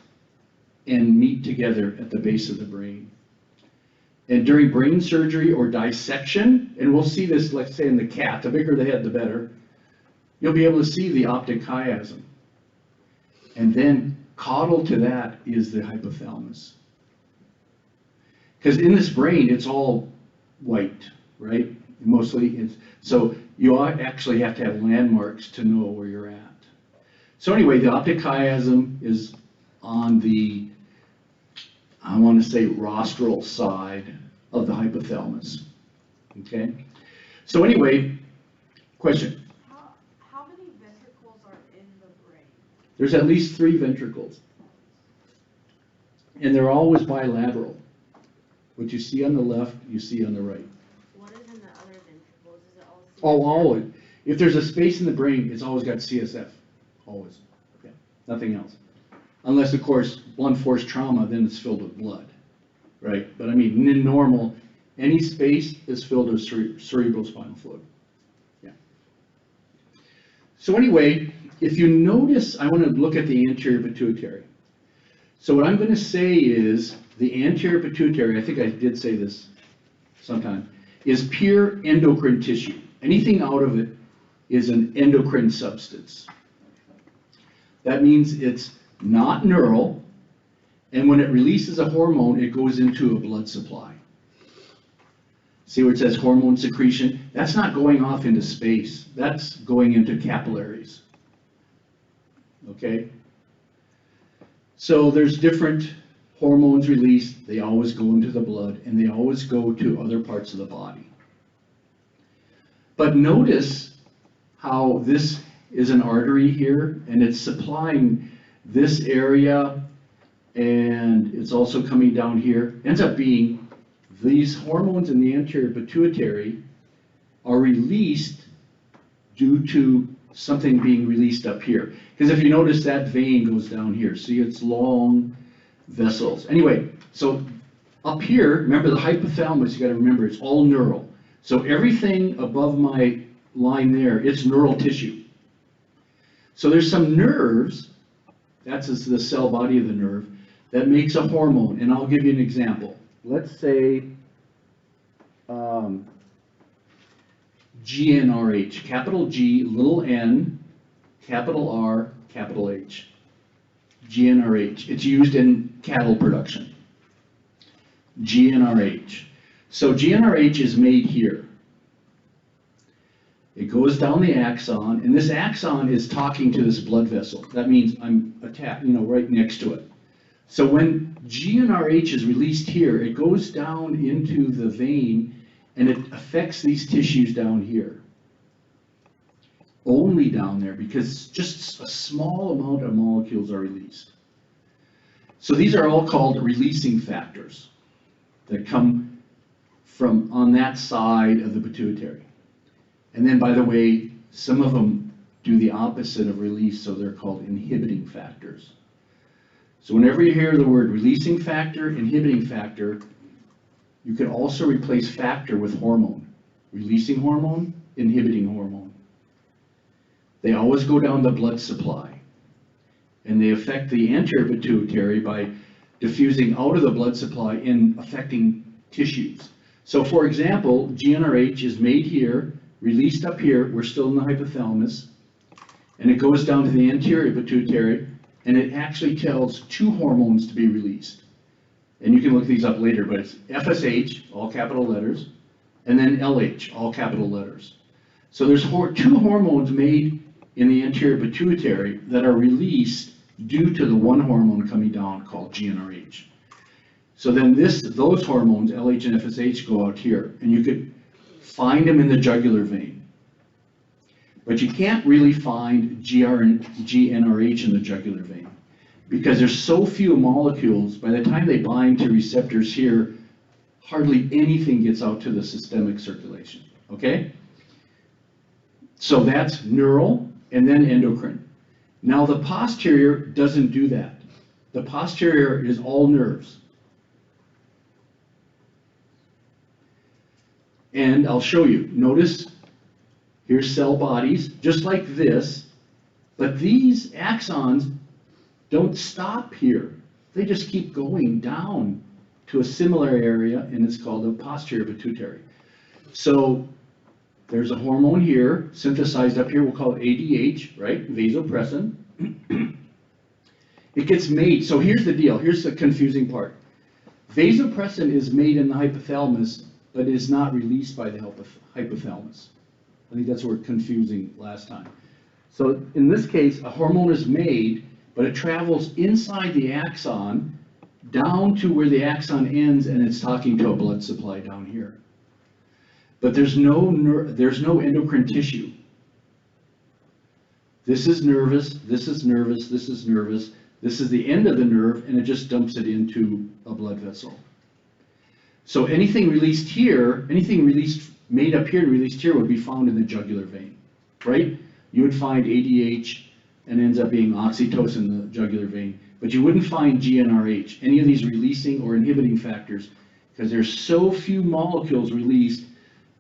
and meet together at the base of the brain. And during brain surgery or dissection, and we'll see this, let's say in the cat, the bigger the head, the better, you'll be able to see the optic chiasm. And then caudal to that is the hypothalamus. Because in this brain, it's all white, right? Mostly, so you actually have to have landmarks to know where you're at. So anyway, the optic chiasm is on the, I want to say, rostral side of the hypothalamus. Okay? So anyway, question. How many ventricles are in the brain? There's at least 3 ventricles. And they're always bilateral. What you see on the left, you see on the right. What is in the other ventricles? Is it all Oh, always. If there's a space in the brain, it's always got CSF. Always. Okay. Nothing else. Unless, of course, blunt force trauma, then it's filled with blood. Right? But I mean, in normal, any space is filled with cerebrospinal fluid. Yeah. So anyway, if you notice, I want to look at the anterior pituitary. So what I'm going to say is the anterior pituitary, I think I did say this sometime, is pure endocrine tissue. Anything out of it is an endocrine substance. That means it's not neural, and when it releases a hormone, it goes into a blood supply. See where it says hormone secretion? That's not going off into space. That's going into capillaries. Okay? So there's different hormones released. They always go into the blood, and they always go to other parts of the body. But notice how this is an artery here, and it's supplying this area, and it's also coming down here. Ends up being these hormones in the anterior pituitary are released due to something being released up here. Because if you notice, that vein goes down here. See, it's long vessels. Anyway, so up here, remember the hypothalamus, you gotta remember, it's all neural. So everything above my line there, it's neural tissue. So there's some nerves, that's the cell body of the nerve, that makes a hormone, and I'll give you an example. Let's say GnRH, capital G, little n, capital R, capital H. GnRH, it's used in cattle production. GnRH. So GnRH is made here. It goes down the axon, and this axon is talking to this blood vessel. That means I'm right next to it. So when GnRH is released here, it goes down into the vein and it affects these tissues down here. Only down there, because just a small amount of molecules are released. So these are all called releasing factors that come from on that side of the pituitary. And then, by the way, some of them do the opposite of release, so they're called inhibiting factors. So whenever you hear the word releasing factor, inhibiting factor, you can also replace factor with hormone. Releasing hormone, inhibiting hormone. They always go down the blood supply. And they affect the anterior pituitary by diffusing out of the blood supply and affecting tissues. So for example, GnRH is made here, released up here, we're still in the hypothalamus, and it goes down to the anterior pituitary, and it actually tells two hormones to be released. And you can look these up later, but it's FSH, all capital letters, and then LH, all capital letters. So there's two hormones made in the anterior pituitary that are released due to the one hormone coming down called GnRH. So then those hormones, LH and FSH, go out here, and you could find them in the jugular vein. But you can't really find GnRH in the jugular vein because there's so few molecules, by the time they bind to receptors here, hardly anything gets out to the systemic circulation, okay? So that's neural and then endocrine. Now the posterior doesn't do that. The posterior is all nerves. And I'll show you. Notice, here's cell bodies, just like this, but these axons don't stop here. They just keep going down to a similar area, and it's called the posterior pituitary. So there's a hormone here, synthesized up here, we'll call it ADH, right? Vasopressin. It gets made, so here's the deal, here's the confusing part. Vasopressin is made in the hypothalamus, but is not released by the hypothalamus. I think that's where confusing last time. So in this case, a hormone is made, but it travels inside the axon down to where the axon ends, and it's talking to a blood supply down here. But there's no endocrine tissue. This is nervous, this is nervous, this is nervous. This is the end of the nerve, and it just dumps it into a blood vessel. So anything released here, anything made up here and released here would be found in the jugular vein, right? You would find ADH and ends up being oxytocin in the jugular vein, but you wouldn't find GnRH, any of these releasing or inhibiting factors, because there's so few molecules released,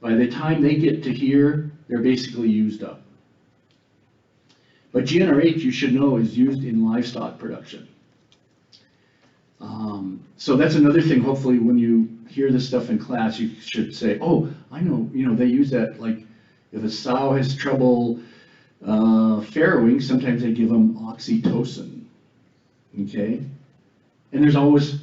by the time they get to here, they're basically used up. But GnRH, you should know, is used in livestock production. So that's another thing, hopefully when you hear this stuff in class, you should say, oh, I know, they use that, like if a sow has trouble farrowing, sometimes they give them oxytocin, okay? And there's always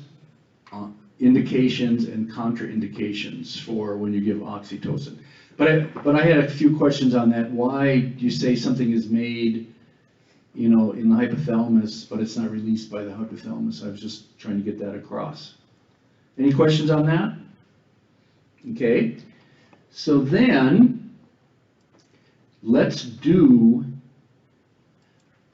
indications and contraindications for when you give oxytocin. But I had a few questions on that. Why do you say something is made in the hypothalamus, but it's not released by the hypothalamus? I was just trying to get that across. Any questions on that? Okay. So then, let's do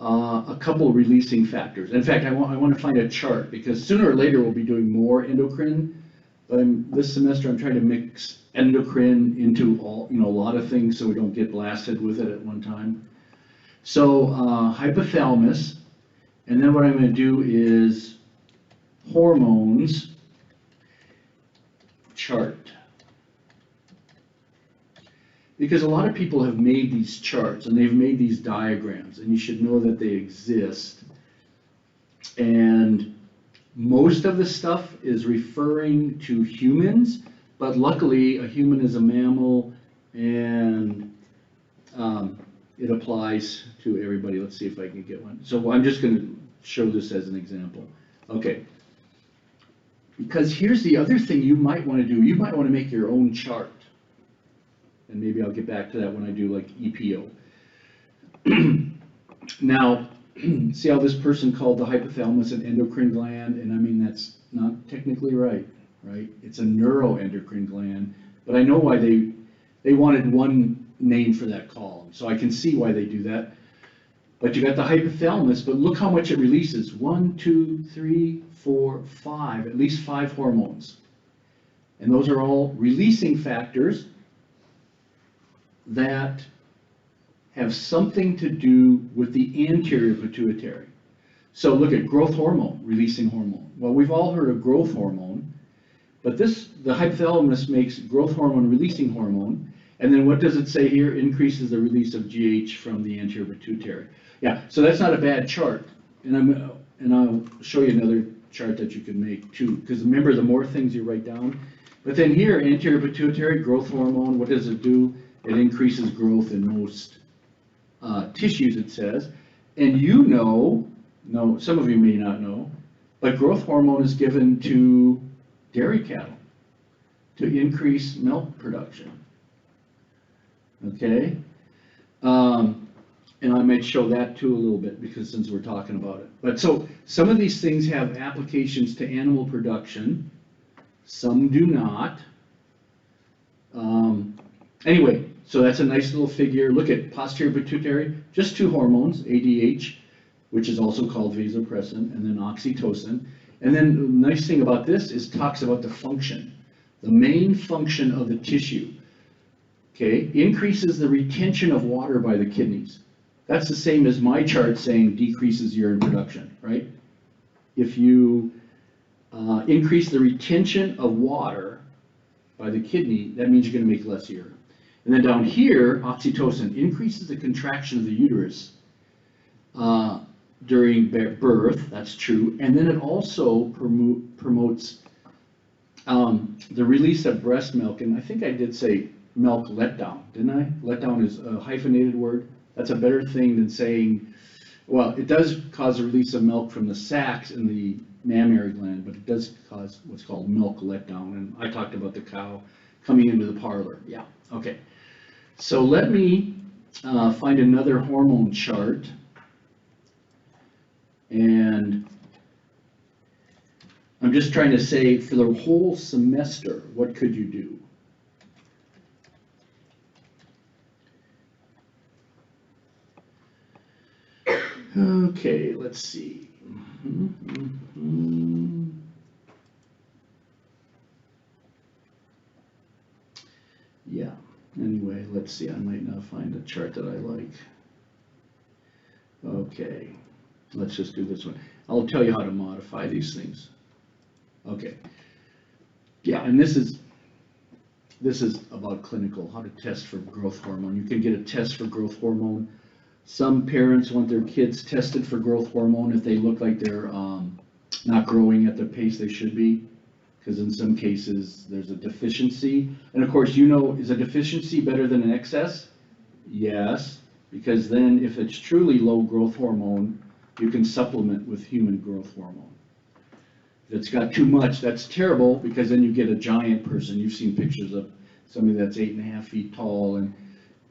a couple releasing factors. In fact, I want to find a chart, because sooner or later we'll be doing more endocrine. But this semester I'm trying to mix endocrine into a lot of things so we don't get blasted with it at one time. So hypothalamus, and then what I'm going to do is hormones chart. Because a lot of people have made these charts and they've made these diagrams, and you should know that they exist. And most of the stuff is referring to humans, but luckily a human is a mammal, and it applies to everybody. Let's see if I can get one. So I'm just going to show this as an example. Okay. Because here's the other thing you might want to do. You might want to make your own chart. And maybe I'll get back to that when I do like EPO. Now, see how this person called the hypothalamus an endocrine gland? And I mean, that's not technically right? It's a neuroendocrine gland, but I know why they wanted one name for that column, so I can see why they do that. But you got the hypothalamus, but look how much it releases. 1, 2, 3, 4, 5, at least 5 hormones. And those are all releasing factors that have something to do with the anterior pituitary. So look at growth hormone, releasing hormone. Well, we've all heard of growth hormone, but the hypothalamus makes growth hormone releasing hormone, and then what does it say here? Increases the release of GH from the anterior pituitary. Yeah, so that's not a bad chart, and I'll show you another chart that you can make too, because remember, the more things you write down. But then here, anterior pituitary, growth hormone, what does it do? It increases growth in most tissues, it says. And no, some of you may not know, but growth hormone is given to dairy cattle to increase milk production. Okay? And I might show that too a little bit, because since we're talking about it. But so some of these things have applications to animal production, some do not. Anyway, so that's a nice little figure. Look at posterior pituitary, just 2 hormones, ADH, which is also called vasopressin, and then oxytocin. And then the nice thing about this is it talks about the function, the main function of the tissue. Okay, increases the retention of water by the kidneys. That's the same as my chart saying decreases urine production, right? If you increase the retention of water by the kidney, that means you're going to make less urine. And then down here, oxytocin increases the contraction of the uterus during birth, that's true. And then it also promotes the release of breast milk. And I think I did say milk letdown, didn't I? Letdown is a hyphenated word. That's a better thing than saying, well, it does cause a release of milk from the sacs in the mammary gland, but it does cause what's called milk letdown. And I talked about the cow coming into the parlor. Yeah, okay. So let me find another hormone chart. And I'm just trying to say, for the whole semester, what could you do? Okay, let's see. Yeah, anyway, let's see. I might not find a chart that I like. Okay, let's just do this one. I'll tell you how to modify these things. Okay. Yeah, and this is about clinical, how to test for growth hormone. You can get a test for growth hormone. Some parents want their kids tested for growth hormone if they look like they're not growing at the pace they should be, because in some cases there's a deficiency. And of course, is a deficiency better than an excess? Yes, because then if it's truly low growth hormone, you can supplement with human growth hormone. If it's got too much, that's terrible, because then you get a giant person. You've seen pictures of somebody that's 8.5 feet tall, and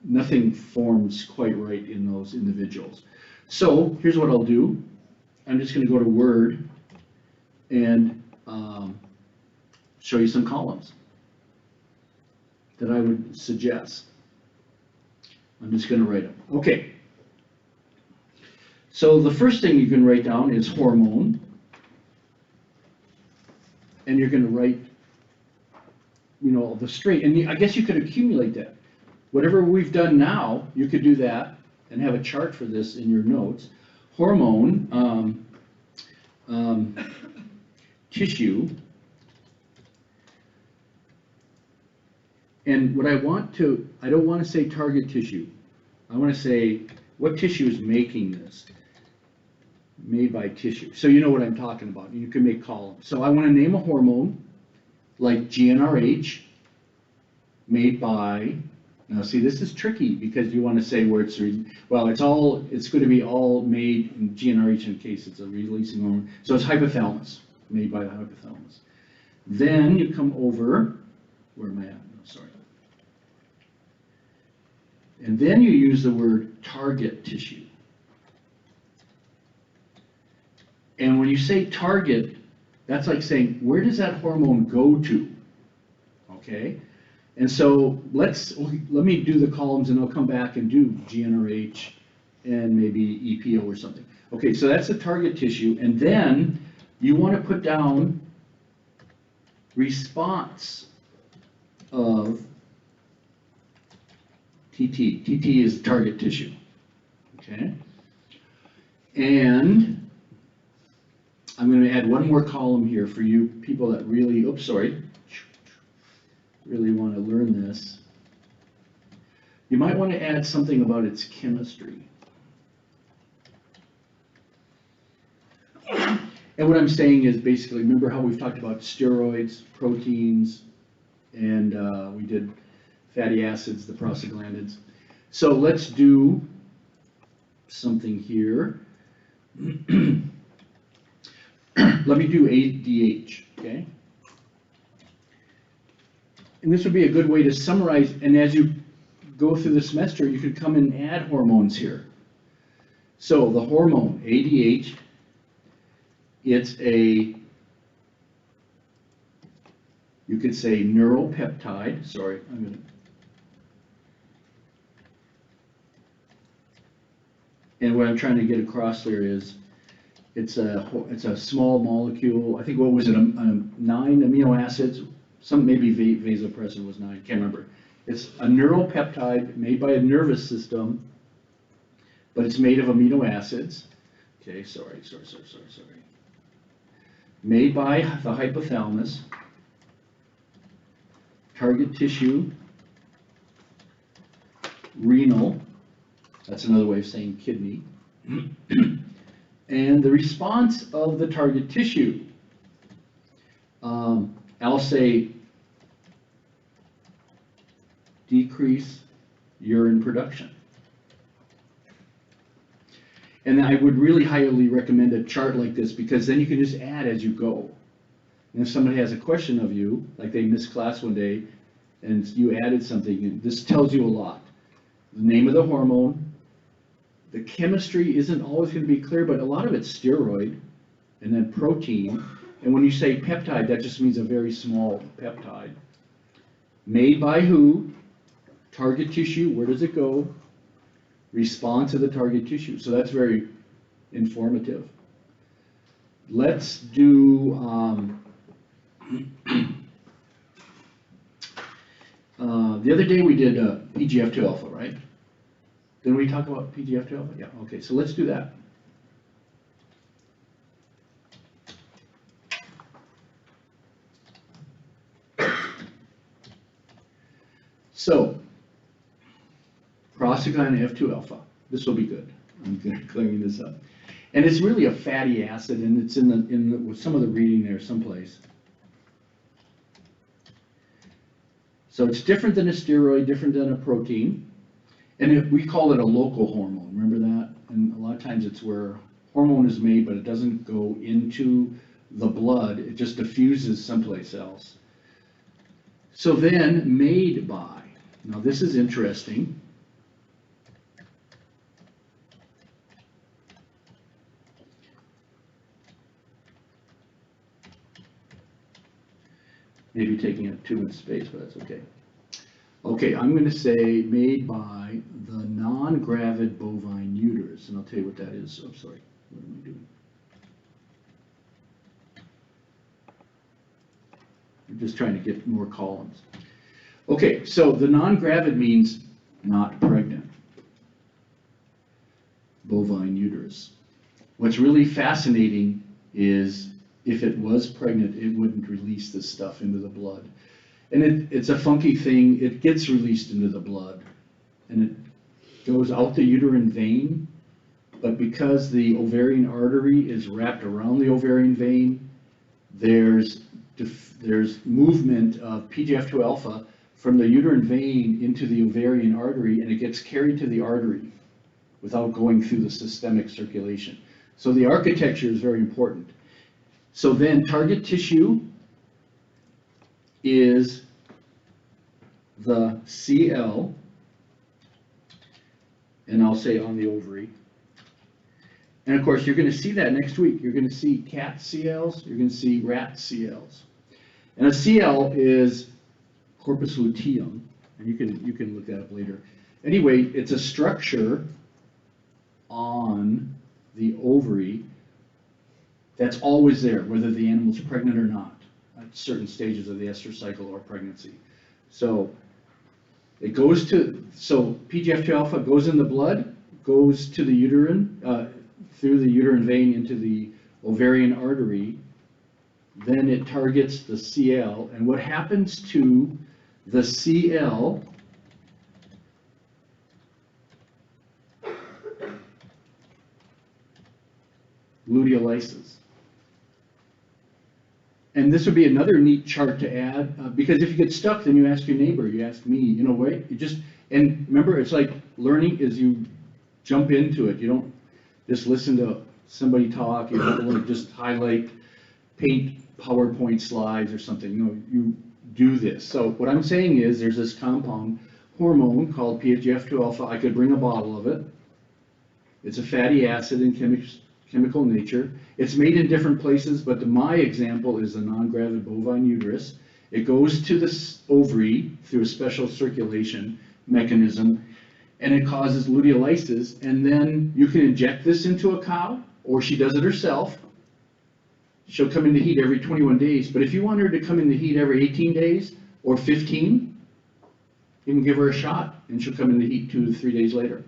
nothing forms quite right in those individuals. So here's what I'll do. I'm just going to go to Word and show you some columns that I would suggest. I'm just gonna write them. Okay. So the first thing you can write down is hormone. And you're gonna write, you know, the straight, and I guess you could accumulate that. Whatever we've done now, you could do that and have a chart for this in your notes. Hormone, tissue. And what I don't want to say target tissue. I want to say, what tissue is making this? Made by tissue. So you know what I'm talking about. You can make columns. So I want to name a hormone, like GnRH, made by, now see, this is tricky because you want to say where it's, well, it's going to be all made in GnRH in case it's a releasing hormone. So it's hypothalamus, made by the hypothalamus. Then you come over, where am I at? No, sorry. And then you use the word target tissue. And when you say target, that's like saying, where does that hormone go to? Okay? And so let me do the columns and I'll come back and do GnRH and maybe EPO or something. Okay, so that's the target tissue. And then you want to put down response of TT. TT is target tissue. Okay? And I'm going to add one more column here for you people that really, oops, sorry, really want to learn this. You might want to add something about its chemistry. And what I'm saying is basically, remember how we've talked about steroids, proteins, and we did fatty acids, the prostaglandins. So let's do something here. Let me do ADH, okay? And this would be a good way to summarize, and as you go through the semester, you could come and add hormones here. So the hormone, ADH, it's a, you could say neuropeptide, sorry, I'm gonna, and what I'm trying to get across there is, it's a small molecule. I think, what was it, 9 amino acids? Some, maybe vasopressin was 9, can't remember. It's a neuropeptide made by a nervous system, but it's made of amino acids. Okay, sorry. Made by the hypothalamus, target tissue, renal, that's another way of saying kidney. And the response of the target tissue, I'll say decrease urine production. And I would really highly recommend a chart like this because then you can just add as you go. And if somebody has a question of you, like they missed class one day and you added something, this tells you a lot. The name of the hormone. The chemistry isn't always going to be clear, but a lot of it's steroid and then protein. And when you say peptide, that just means a very small peptide. Made by who? Target tissue, where does it go? Respond to the target tissue. So that's very informative. Let's do, the other day we did PGF2 alpha, right? Didn't we talk about PGF2 alpha? Yeah, okay, so let's do that. So, prostaglandin F2 alpha, this will be good. I'm clearing this up. And it's really a fatty acid, and it's with some of the reading there someplace. So it's different than a steroid, different than a protein. And we call it a local hormone, remember that? And a lot of times it's where hormone is made, but it doesn't go into the blood, it just diffuses someplace else. So then, made by, now this is interesting. Maybe taking up too much space, but that's okay. Okay, I'm going to say made by the non-gravid bovine uterus, and I'll tell you what that is. I'm sorry, what am I doing? I'm just trying to get more columns. Okay, so the non-gravid means not pregnant. Bovine uterus. What's really fascinating is if it was pregnant, it wouldn't release this stuff into the blood. And it's a funky thing. It gets released into the blood, and it goes out the uterine vein, but because the ovarian artery is wrapped around the ovarian vein, there's movement of PGF2 alpha from the uterine vein into the ovarian artery, and it gets carried to the artery without going through the systemic circulation. So the architecture is very important. So then target tissue is the CL, and I'll say on the ovary. And of course, you're going to see that next week. You're going to see cat CLs, you're going to see rat CLs. And a CL is corpus luteum, and you can look that up later. Anyway, it's a structure on the ovary that's always there, whether the animal's pregnant or not, at certain stages of the estrous cycle or pregnancy. So it goes to, so PGF2 alpha goes in the blood, goes to the uterine, through the uterine vein into the ovarian artery, then it targets the CL, and what happens to the CL luteolysis. And this would be another neat chart to add, because if you get stuck, then you ask your neighbor, you ask me, you know, right? You just, and remember, it's like learning is you jump into it. You don't just listen to somebody talk, you don't like just highlight, paint PowerPoint slides or something. You know, you do this. So what I'm saying is there's this compound hormone called PGF2 alpha. I could bring a bottle of it. It's a fatty acid in chemical nature. It's made in different places, but my example is a non-gravid bovine uterus. It goes to the ovary through a special circulation mechanism, and it causes luteolysis, and then you can inject this into a cow, or she does it herself. She'll come into heat every 21 days, but if you want her to come into heat every 18 days or 15, you can give her a shot, and she'll come into heat 2 to 3 days later.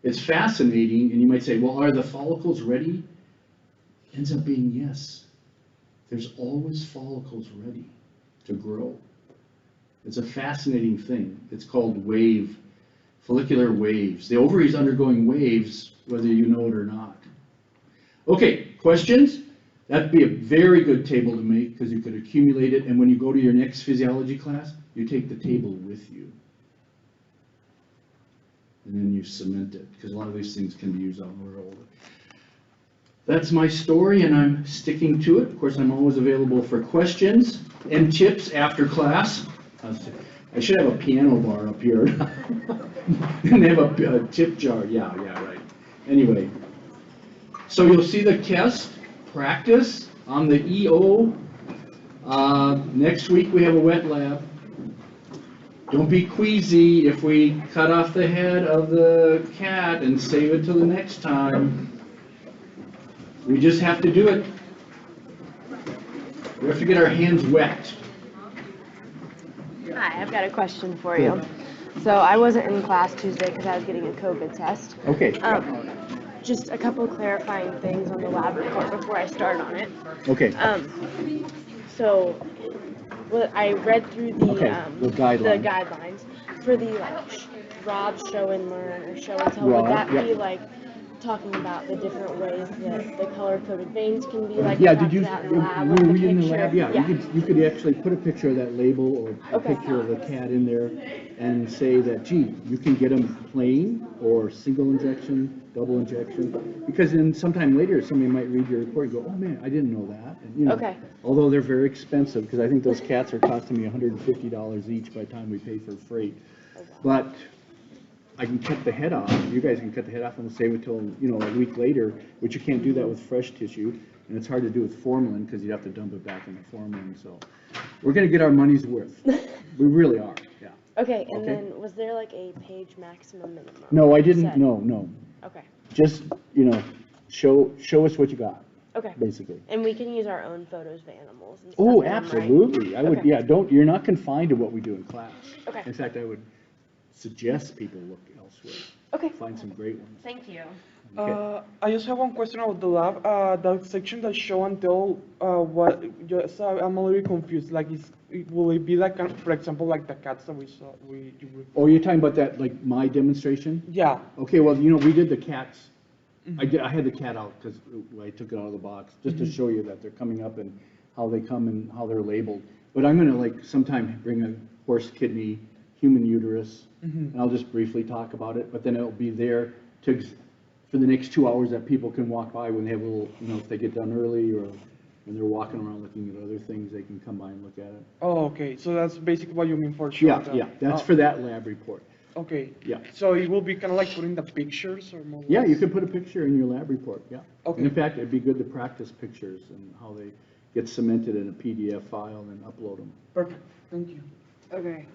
It's fascinating, and you might say, well, are the follicles ready? Ends up being yes. There's always follicles ready to grow. It's a fascinating thing. It's called follicular waves. The ovary is undergoing waves, whether you know it or not. Okay, questions? That'd be a very good table to make because you could accumulate it, and when you go to your next physiology class, you take the table with you. And then you cement it, because a lot of these things can be used on when we're older. That's my story, and I'm sticking to it. Of course, I'm always available for questions and tips after class. I should have a piano bar up here. And they have a tip jar. Yeah, right. Anyway, so you'll see the test practice on the EO. Next week we have a wet lab. Don't be queasy if we cut off the head of the cat and save it till the next time. We just have to do it. We have to get our hands wet. Hi, I've got a question for you. So I wasn't in class Tuesday because I was getting a COVID test. Okay. Just a couple clarifying things on the lab report before I start on it. Okay. So what I read through the guidelines for the Rob show and learn or show and tell. Would that be like talking about the different ways that the color-coded veins can be like? Yeah, did you, were we in the lab? Yeah, you could actually put a picture of that label or a picture of the cat in there and say that, gee, you can get them plain or single injection, double injection, because then sometime later somebody might read your report and go, oh man, I didn't know that. And, you know, although they're very expensive, because I think those cats are costing me $150 each by the time we pay for freight. But I can cut the head off. You guys can cut the head off and save it till, you know, a week later, which you can't do that with fresh tissue, and it's hard to do with formalin because you have to dump it back in the formalin. So we're going to get our money's worth. We really are. Yeah. Okay, and Okay. then was there like a page maximum minimum? No, I didn't, set? no. Okay, Just, show us what you got, okay. basically. And we can use our own photos of animals and stuff. Oh, in 'em, right? absolutely. I would, Okay. yeah, you're not confined to what we do in class. Okay. In fact, I would suggest people look elsewhere. Okay. Find some great ones. Thank you. Okay. I just have one question about the lab. The section that show and tell, I'm a little confused. Like, will it be like, for example, like the cats that we saw? Oh, you're talking about that, like my demonstration? Yeah. Okay, well, we did the cats. I had the cat out because I took it out of the box, just to show you that they're coming up and how they come and how they're labeled. But I'm gonna like sometime bring a horse kidney, human uterus, and I'll just briefly talk about it, but then it'll be there for the next 2 hours that people can walk by when they have a little, if they get done early or when they're walking around looking at other things, they can come by and look at it. Oh, okay. So that's basically what you mean for sure. Yeah, that's for that lab report. Okay. Yeah. So it will be kind of like putting the pictures or more. or Yeah, less? you can put a picture in your lab report, yeah. Okay. And in fact, it'd be good to practice pictures and how they get cemented in a PDF file and then upload them. Perfect. Thank you. Okay,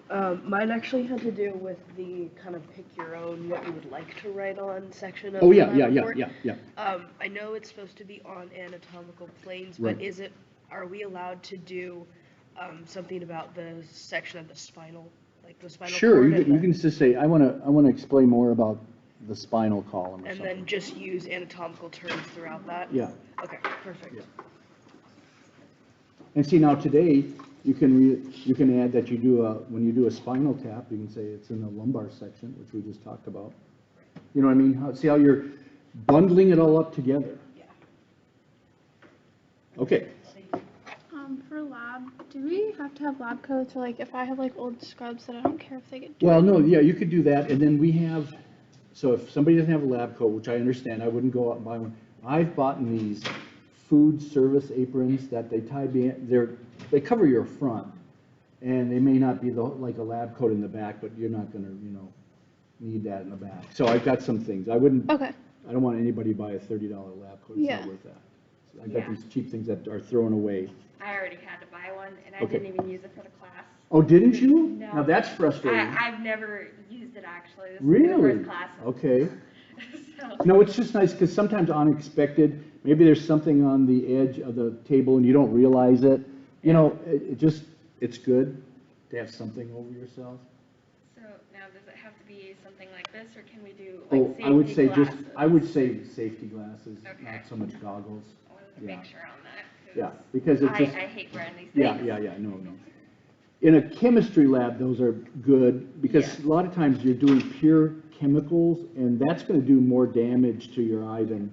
mine actually had to do with the kind of pick your own, what you would like to write on section of Oh, the yeah, lab yeah, report. yeah. I know it's supposed to be on anatomical planes, Right. but are we allowed to do, something about the section of the spinal, like the spinal Sure, cord? you can just say, I wanna explain more about the spinal column or And something. then just use anatomical terms throughout that? Yeah. Okay, perfect. Yeah. And see, now today, you can add that when you do a spinal tap, you can say it's in the lumbar section, which we just talked about. You know what I mean? See how you're bundling it all up together? Yeah. Okay, For lab, do we have to have lab coats, or like if I have like old scrubs that I don't care if they get dirty? well, no, yeah, you could do that, and then so if somebody doesn't have a lab coat, which I understand, I wouldn't go out and buy one. I've bought these food service aprons that they they cover your front, and they may not be like a lab coat in the back, but you're not gonna, need that in the back. So I've got some things. I don't want anybody to buy a $30 lab coat. It's Yeah. not worth that. So I've got Yeah. these cheap things that are thrown away. I already had to buy one, and I Okay. didn't even use it for the class. Oh, didn't you? No. Now that's frustrating. I've never used it actually. This will be the Really? first class. Okay. So, No, it's just nice, because sometimes unexpected, maybe there's something on the edge of the table and you don't realize it. It's good to have something over yourself. so now does it have to be something like this, or can we do Oh, like I would safety say glasses? I would say safety glasses, Okay. not so much goggles. I wanted to yeah. make sure on that. Yeah, because it I just, hate wearing these things. yeah, no. In a chemistry lab, those are good, because Yeah. a lot of times you're doing pure chemicals, and that's gonna do more damage to your eye than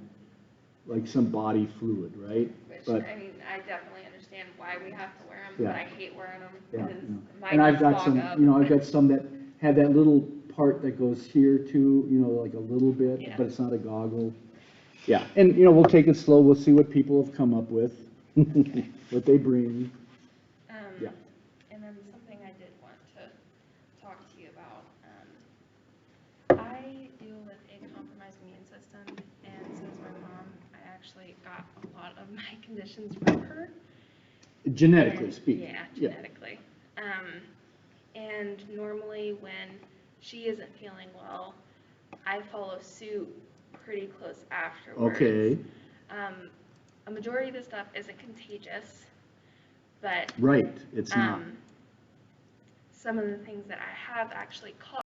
like some body fluid, right? Which, But, I mean, I definitely understand why we have to wear them, Yeah. but I hate wearing them. yeah, because no. my And I've eyes got fog some, up. I've got some that have that little part that goes here too, like a little bit, Yeah. but it's not a goggle. Yeah, and, we'll take it slow, we'll see what people have come up with, what they bring. Yeah. And then something I did want to talk to you about. I deal with a compromised immune system, and so does my mom. I actually got a lot of my conditions from her. Genetically And- speaking. Yeah, genetically. And normally when she isn't feeling well, I follow suit pretty close afterwards. Okay, A majority of this stuff isn't contagious, but right, it's not. some of the things that I have actually caught